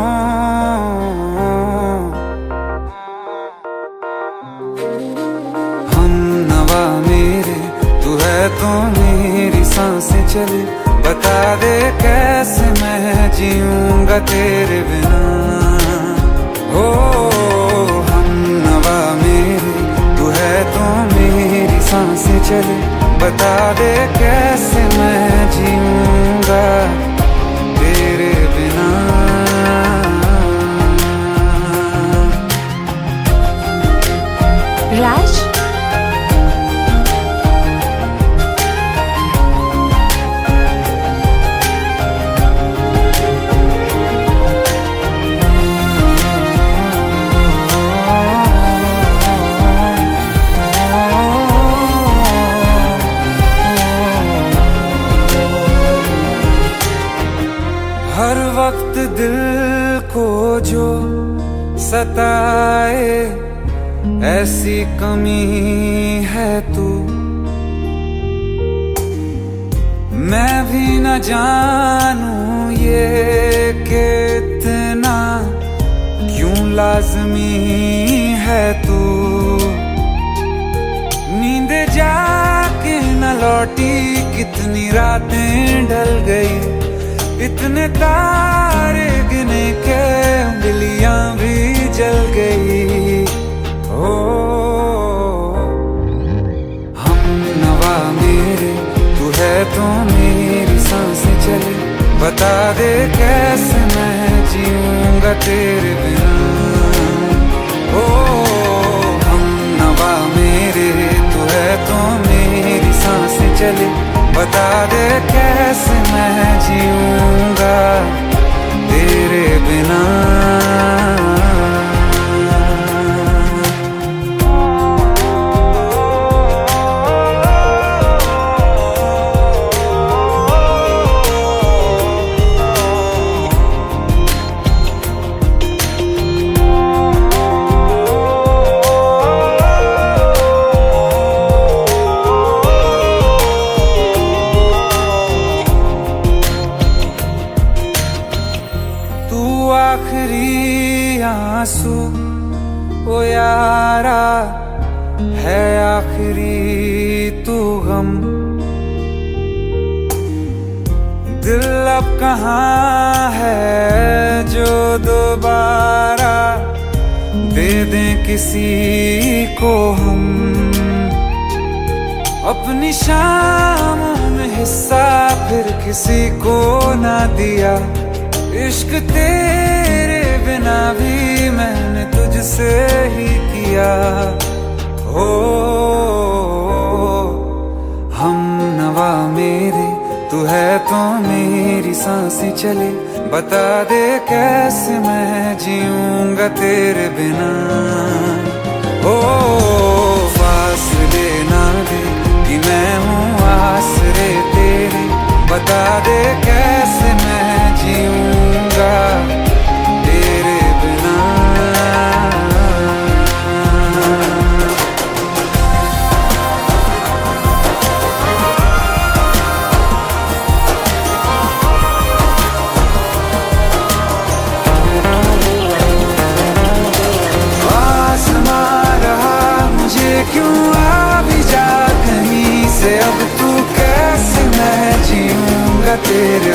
हम नवा मेरे, तू है तो मेरी सांसें चले। बता दे कैसे मैं जीऊंगा तेरे बिना। हो हम नवा मेरे, तू है तो मेरी सांसें चले। बता दे कैसे मैं जीऊंगा तेरे बिना। राज, हर वक्त दिल को जो सताए, ऐसी कमी है तू। मैं भी न जानूं ये कि इतना क्यों लाज़मी है तू। नींद जाके न लौटी, कितनी रातें ढल गई। इतने तारे गिने के उंगलियां भी जल गई। ओ हम नवा मेरे, तू है तो मेरी सांसें चले। बता दे कैसे मैं जीऊंगा तेरे बिना। ओ हम नवा मेरे, तू है तो मेरी सांसें चले। बता दे कैसे मैं जीऊंगा तेरे बिना। आखिरी आंसू ओ यारा है, आखिरी तू गम। दिल अब कहाँ है जो दोबारा दे दें किसी को हम। अपनी शामों में हिस्सा फिर किसी को ना दिया। इश्क तेरे बिना भी मैंने तुझसे ही किया। हो हम नवा मेरे, तू है तो मेरी सांसें चले। बता दे कैसे मैं जीऊंगा तेरे बिना। ओ फासले ना दे कि मैं हूँ आसरे तेरे। बता दे कैसे मैं जीऊंगा तेरे बिना। आसमां रहा मुझे क्यों आ भी जा कहीं से। अब तू कैसे मैं जीऊंगा तेरे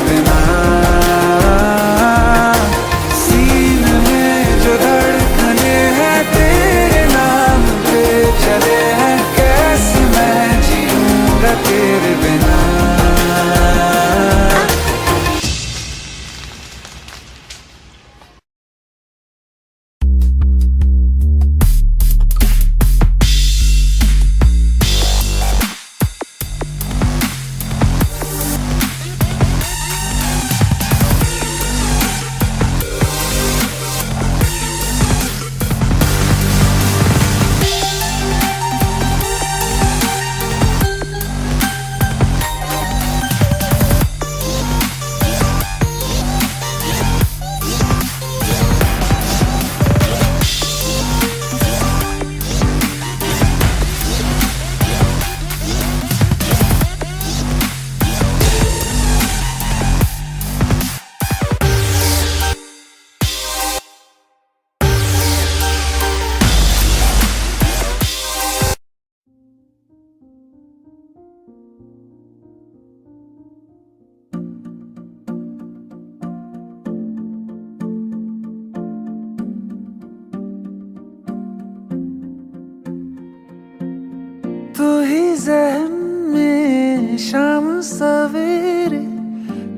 तू ही ज़हन में शाम सवेरे,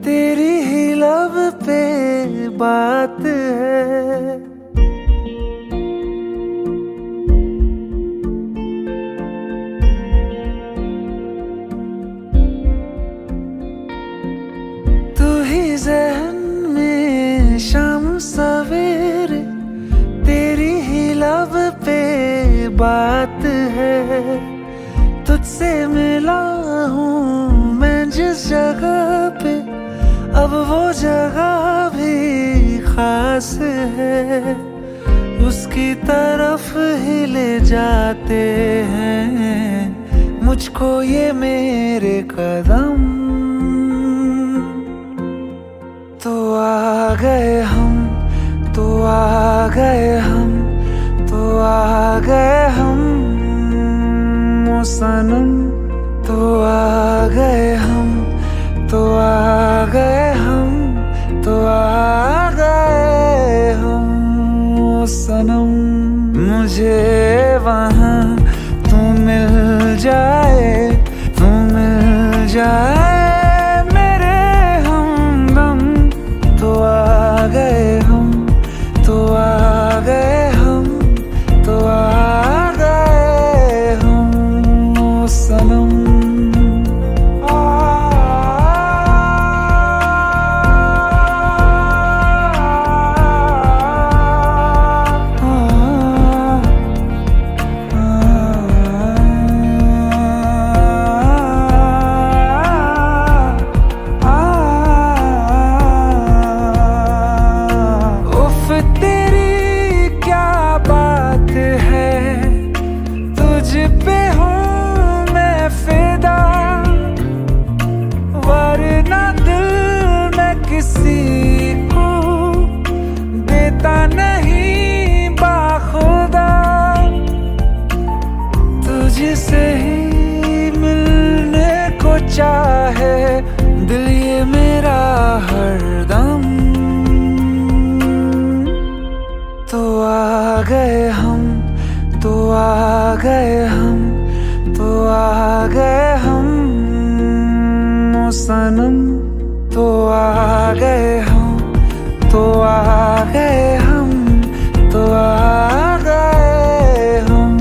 तेरी ही लब पे बात है। तू ही ज़हन में शाम सवेरे, तेरी ही लब पे बात है। तुझसे मिला हूँ मैं जिस जगह पे, अब वो जगह भी खास है। उसकी तरफ ही ले जाते हैं मुझको ये मेरे कदम। तो आ गए हम, तो आ गए हम, तो आ गए हम ओ सनम। तो आ गए हम, तो आ गए हम, तो आ गए हम ओ सनम। मुझे वहाँ तू मिल जाए, तू मिल जाए मेरे हमदम। तो आ गए हम, तो आ गए हम, तो आ गए हम ओ सनम। पे हूँ मैं फिदा, वरना दिल मैं किसी को देता नहीं बाखुदा। तुझसे ही मिलने को चाहे दिल ये मेरा हरदम। तो आ गए हम, तो आ गए हम, तो आ गए हम ओ सनम। तो आ गए हम, तो आ गए हम, तो आ गए हम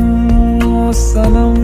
ओ सनम।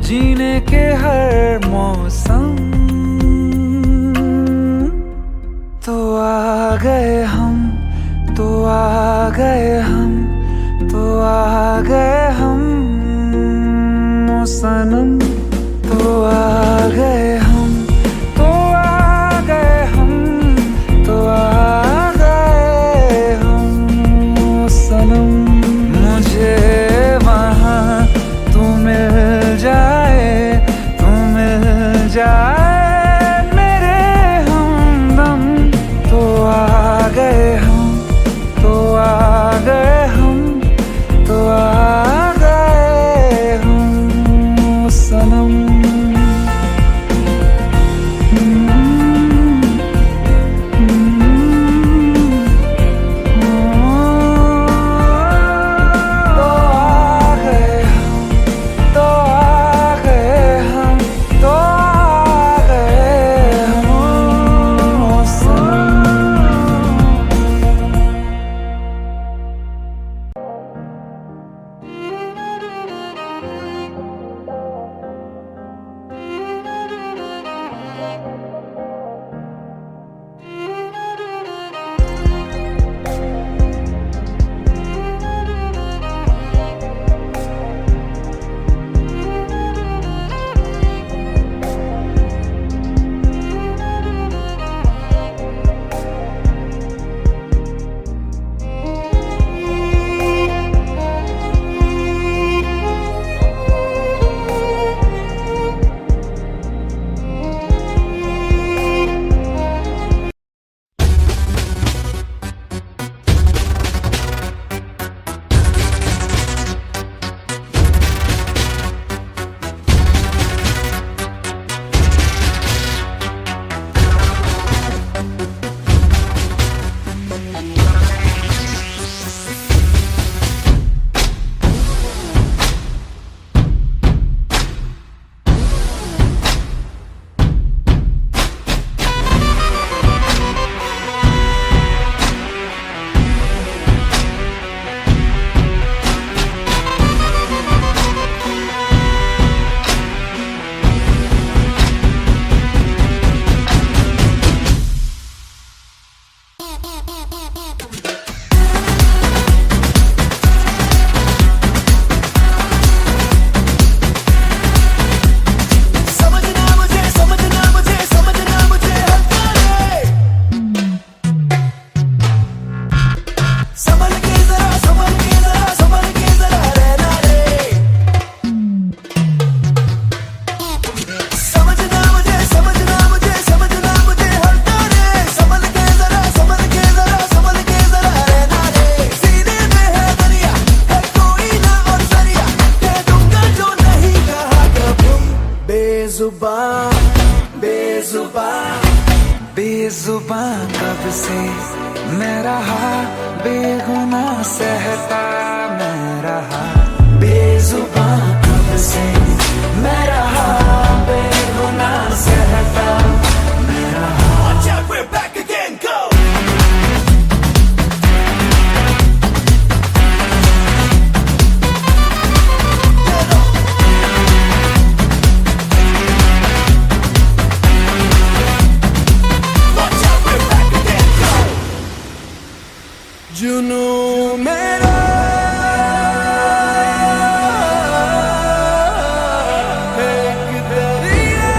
जीने के हर मौसम। तो आ गए हम, तो आ गए हम, तो आ गए हम ओ सनम। तो आ गए हम, तो आ गए हम, तो आ गए हम ओ सनम। मुझे वहाँ तू मिल जाए, तू मिल जाए मेरे हमदम। तो आ गए हम, तो आ गए हम, तो आ गए हम ओ सनम। बेजुबां कब से मैं रहा, बेगुनाह सहता मैं रहा। बेजुबां कब से मैं रहा, बेगुनाह सहता मैं रहा। Watch out, we're back again, go! Watch out, we're back again, go! जुनू मेरा एक दरिया,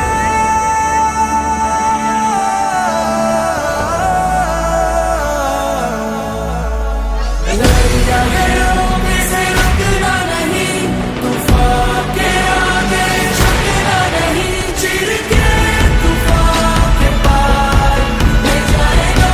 दरिया में से रुकना नहीं, तूफान के आगे झुकना नहीं, चिर के तूफान के पार ले जाएगा।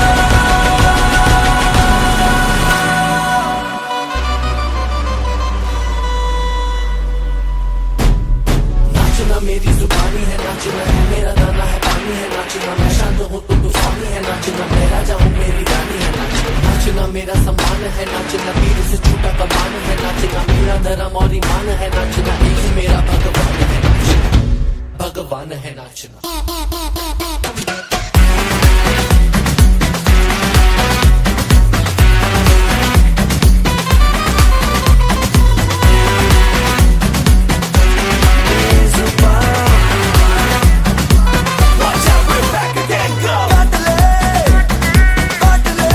नाचना मेरी जुबानी है, नाचना है मेरा गाना है, पानी है नाचना, मैं शांत हूँ तो तूफानी है नाचना, मैं राजा हूँ मेरी रानी है नाचना, नाचना मेरा सम्मान है नाचना, पीर से छूटा कमान है नाचना, मेरा धर्म और ईमान है नाचना, एक ही मेरा भगवान है नाचना, भगवान है नाचना। Watch out, we're back again, go! काट ले,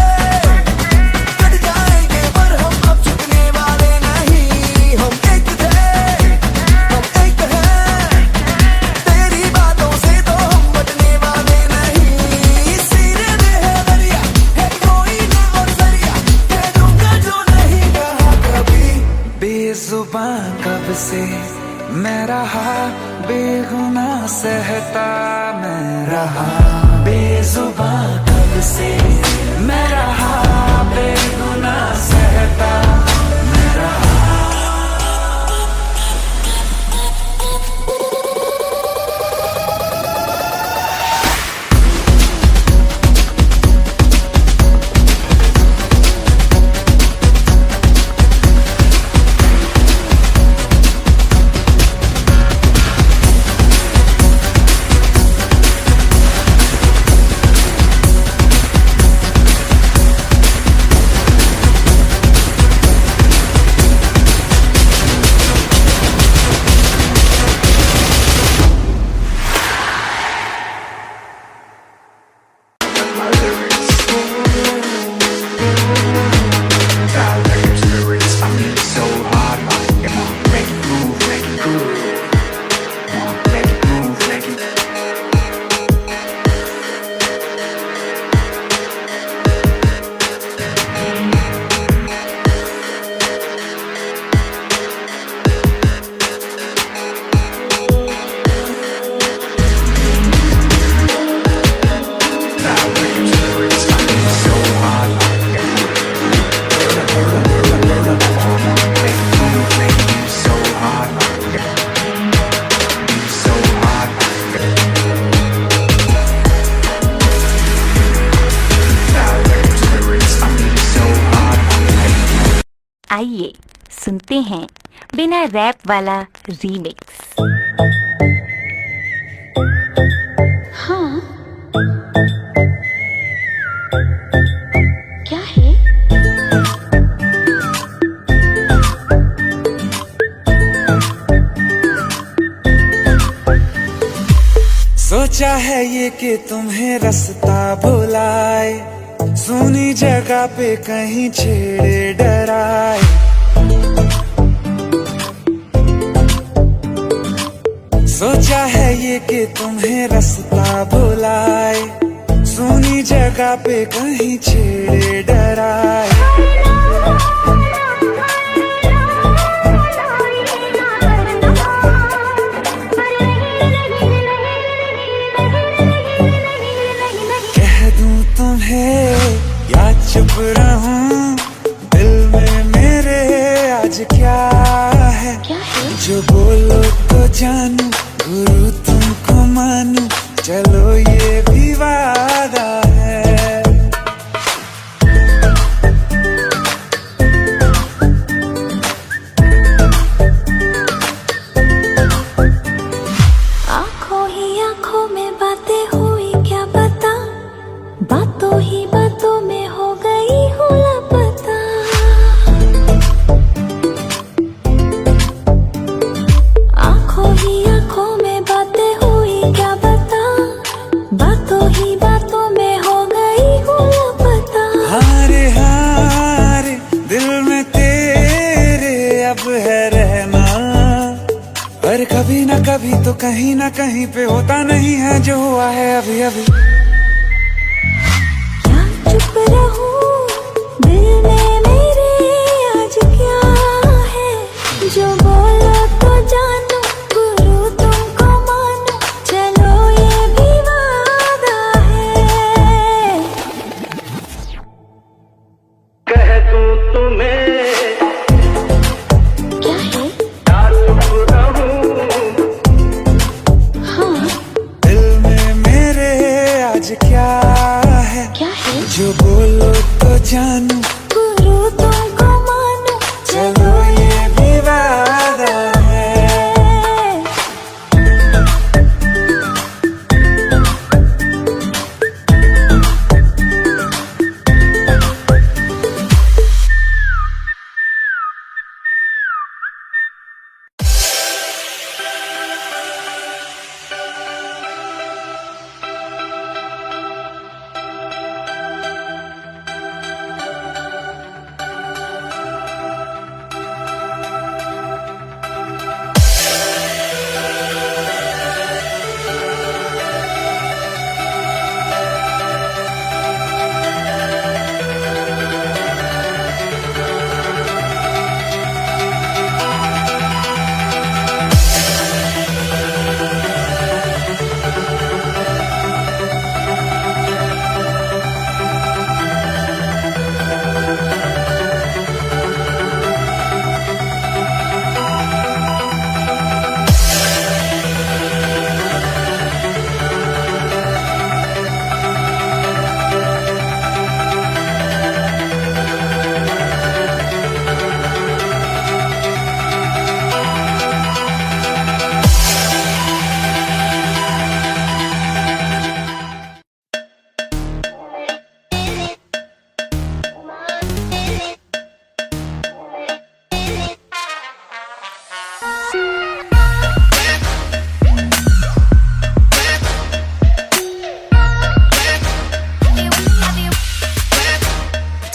कट जाएंगे पर हम अब झुकने वाले नहीं, हम एक थे, हम एक हैं, तेरी बातों से तो हम बचने वाले नहीं, सीने में है दरिया, है कोई ना और जरिया, कह दूंगा जो नहीं कहा कभी। बेजुबां कब से मैं रहा, बेगुनाह सहता मैं रहा। बेजुबां कब से मैं रहा, बेगुनाह सहता मैं रहा। आइए सुनते हैं बिना रैप वाला रीमिक्स। हाँ क्या है? सोचा है ये कि तुम्हें रास्ता भुलाए, सुनी जगह पे कहीं छेड़े डराए। सोचा है ये कि तुम्हें रास्ता भुलाए, सुनी जगह पे कहीं छेड़े डराए। कह दूं तुम्हें या चुप रहूं, दिल में मेरे आज क्या है? जो बोलो तो जानू, गुरु तुमको मानू, चलो ये भी वादा कहीं ना कहीं पे होता नहीं है जो हुआ है अभी अभी। क्या चुप रहूं दिल में मेरे आज क्या है, जो बोलो तो जानू गुरु तुमको मानो, चलो ये भी वादा है। कह दूं तुम्हें क्या है? क्या चुप रहूं, हाँ दिल में मेरे आज क्या है, क्या है? जो बोलो तो जानू गुरु तुमको मानो, चलो ये भी वादा है।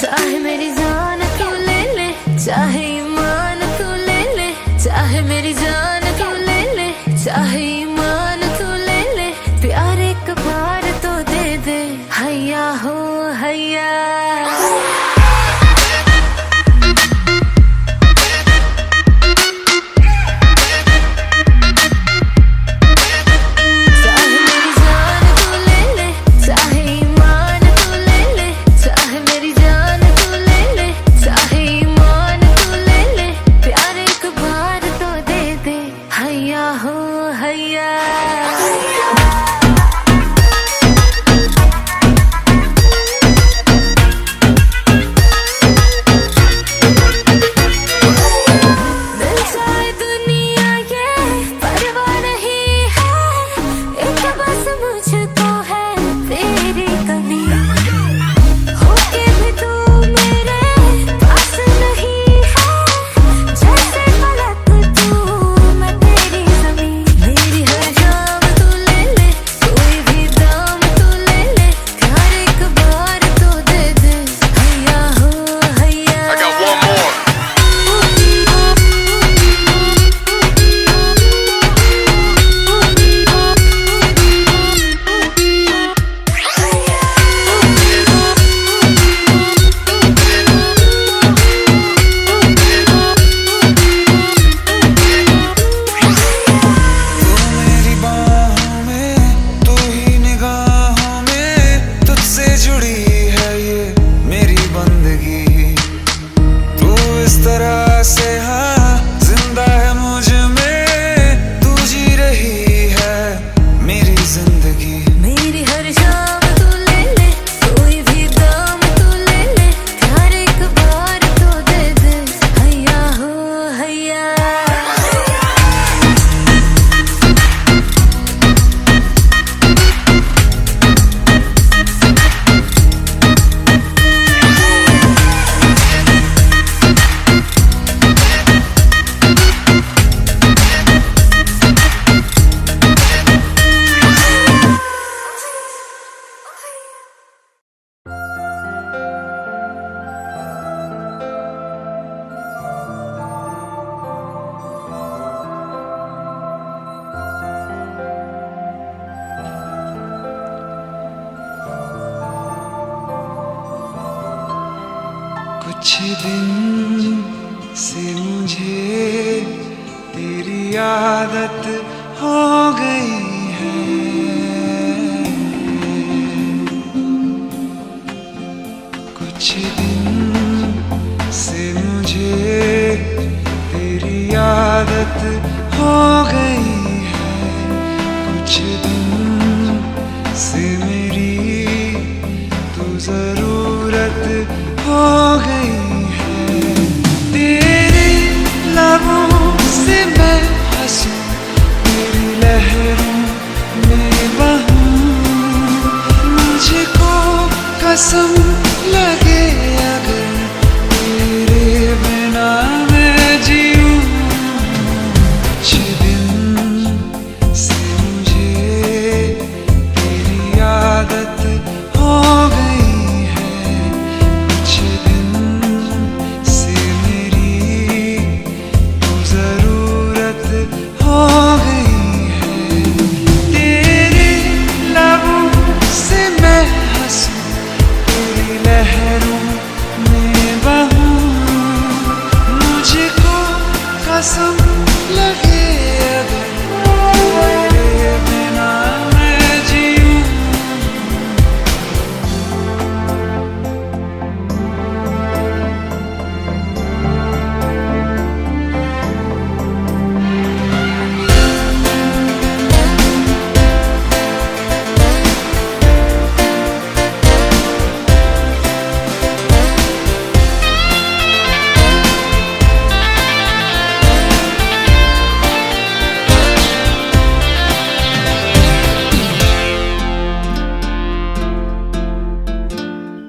चाहे मेरी जान तू ले ले, चाहे ईमान तू ले ले, चाहे मेरी जान तू ले ले, चाहे ईमान तू ले ले, प्यार एक बार तो दे दे, हैया हो हैया। चाहे मेरी जान तू ले ले, चाहे ईमान तू ले ले, चाहे मेरी जान तू ले ले, चाहे ईमान तू कुछ दिन से मुझे तेरी आदत हो गई है। कुछ दिन से मुझे तेरी आदत हो गई है। कुछ दिन से मेरी तू जरूरत हो गई है। तेरे लबों से मैं हंसूं, तेरी लहरों में बहूं। मुझको कसम लगे अगर तेरे बिना मैं जीऊं। कुछ दिन से मुझे तेरी आदत हो गई है। कुछ दिन से मेरी तू जरूरत हो गई है। तेरे लबों से मैं हंसूं, तेरी लहरों में बहूं। मुझको कसम लगे अगर तेरे बिना मैं जीऊं।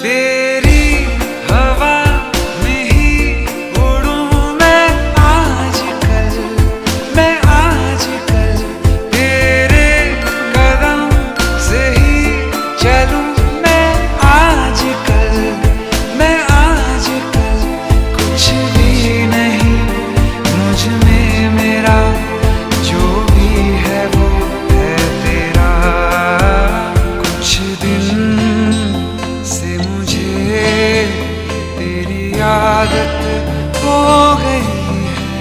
तेरी हवा में ही उड़ूं मैं आजकल, मैं आजकल। तेरे कदम से ही चलूं मैं आजकल, मैं आजकल। कुछ भी नहीं मुझ में मेरा, जो भी है वो है तेरा। कुछ दिन से मुझे तेरी आदत हो गई है।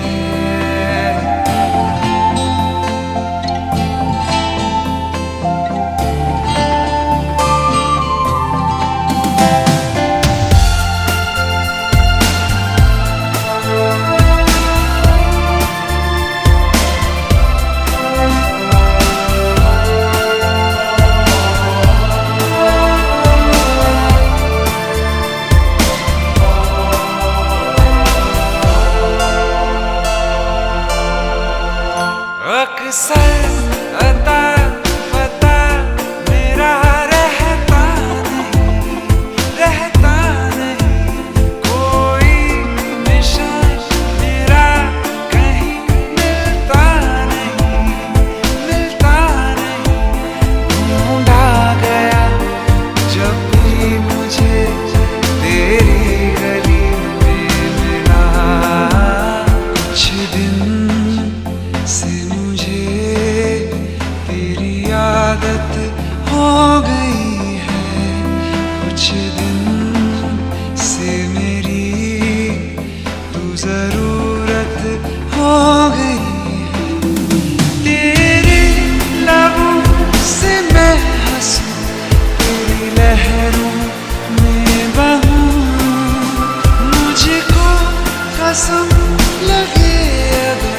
अक्सर अता पता मेरा रहता नहीं, रहता नहीं। कोई निशान मेरा कहीं मिलता नहीं, मिलता नहीं। ढूंढा गया जब भी मुझे तेरी गली में मिला। कुछ दिन से मुझे तेरी आदत हो गई है। कुछ दिन से मेरी तू जरूरत हो गई है। तेरे लबों से मैं हंसूं, तेरी लहरों में बहूं। मुझको कसम लगे अगर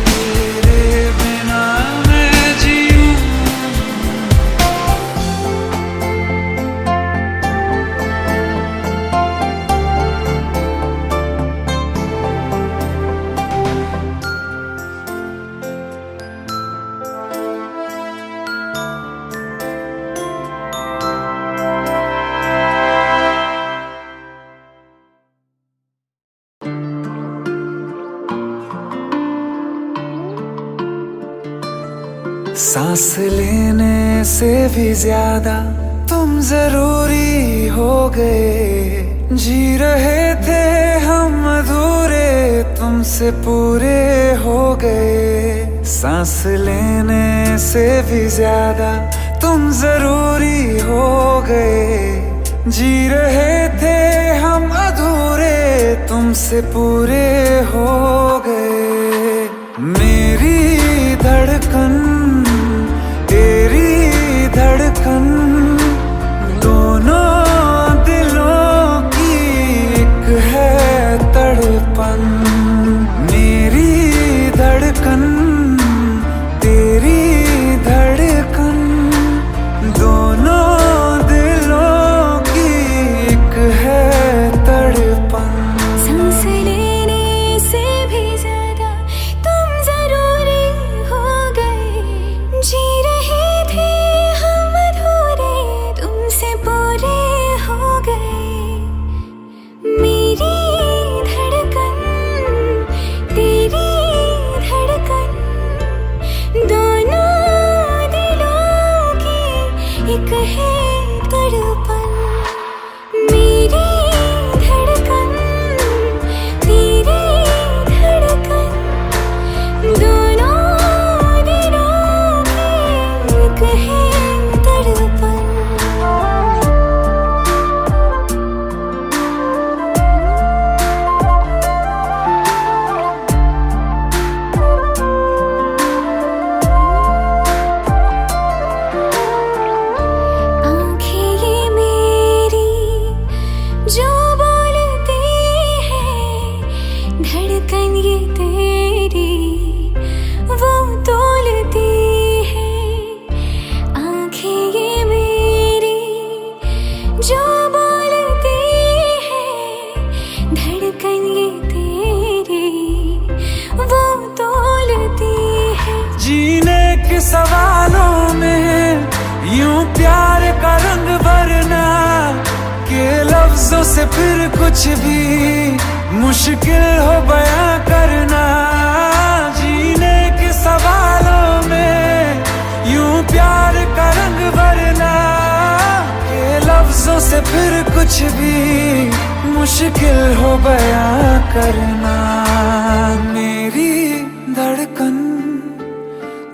तेरे बिना मैं जीऊं। सांस लेने से भी ज्यादा तुम जरूरी हो गए। जी रहे थे हम अधूरे, तुमसे पूरे हो गए। सांस लेने से भी ज्यादा तुम जरूरी हो गए। जी रहे थे हम अधूरे, तुमसे पूरे हो गए। मेरी धड़कन तेरी धड़कन, दोनों दिलों की एक है तड़पन। मेरी धड़कन तेरी धड़कन, दोनों दिलों की एक है तड़पन। सांस लेने से भी ज्यादा तुम जरूरी हो गए। जी रहे थे हम अधूरे, तुमसे पूरे हो गए। मेरी धड़कन तेरी धड़कन, दोनों दिलों की एक है तड़पन। मेरी धड़कन तेरी धड़कन, दोनों दिलों की एक है तड़पन। आँखें ये मेरी जो बोलती है, धड़कन ये तेरी वो तोलती है। आँखें ये मेरी जो बोलती है, धड़कन ये तेरी वो तोलती है। जीने के सवालों में यूं प्यार का रंग भरना, के लफ्जों से फिर कुछ भी मुश्किल हो बयां करना। जीने के सवालों में यूं प्यार का रंग भरना, के लफ्जों से फिर कुछ भी मुश्किल हो बयां करना। मेरी धड़कन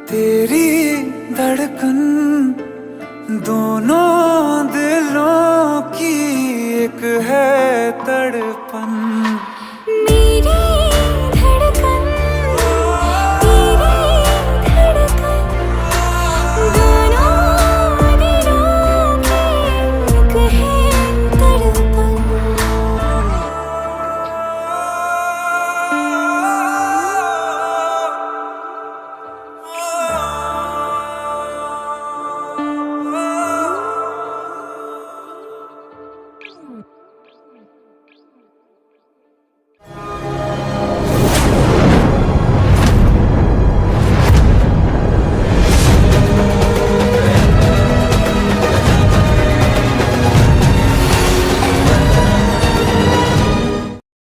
तेरी धड़कन, दोनों दिलों की एक है तड़पन।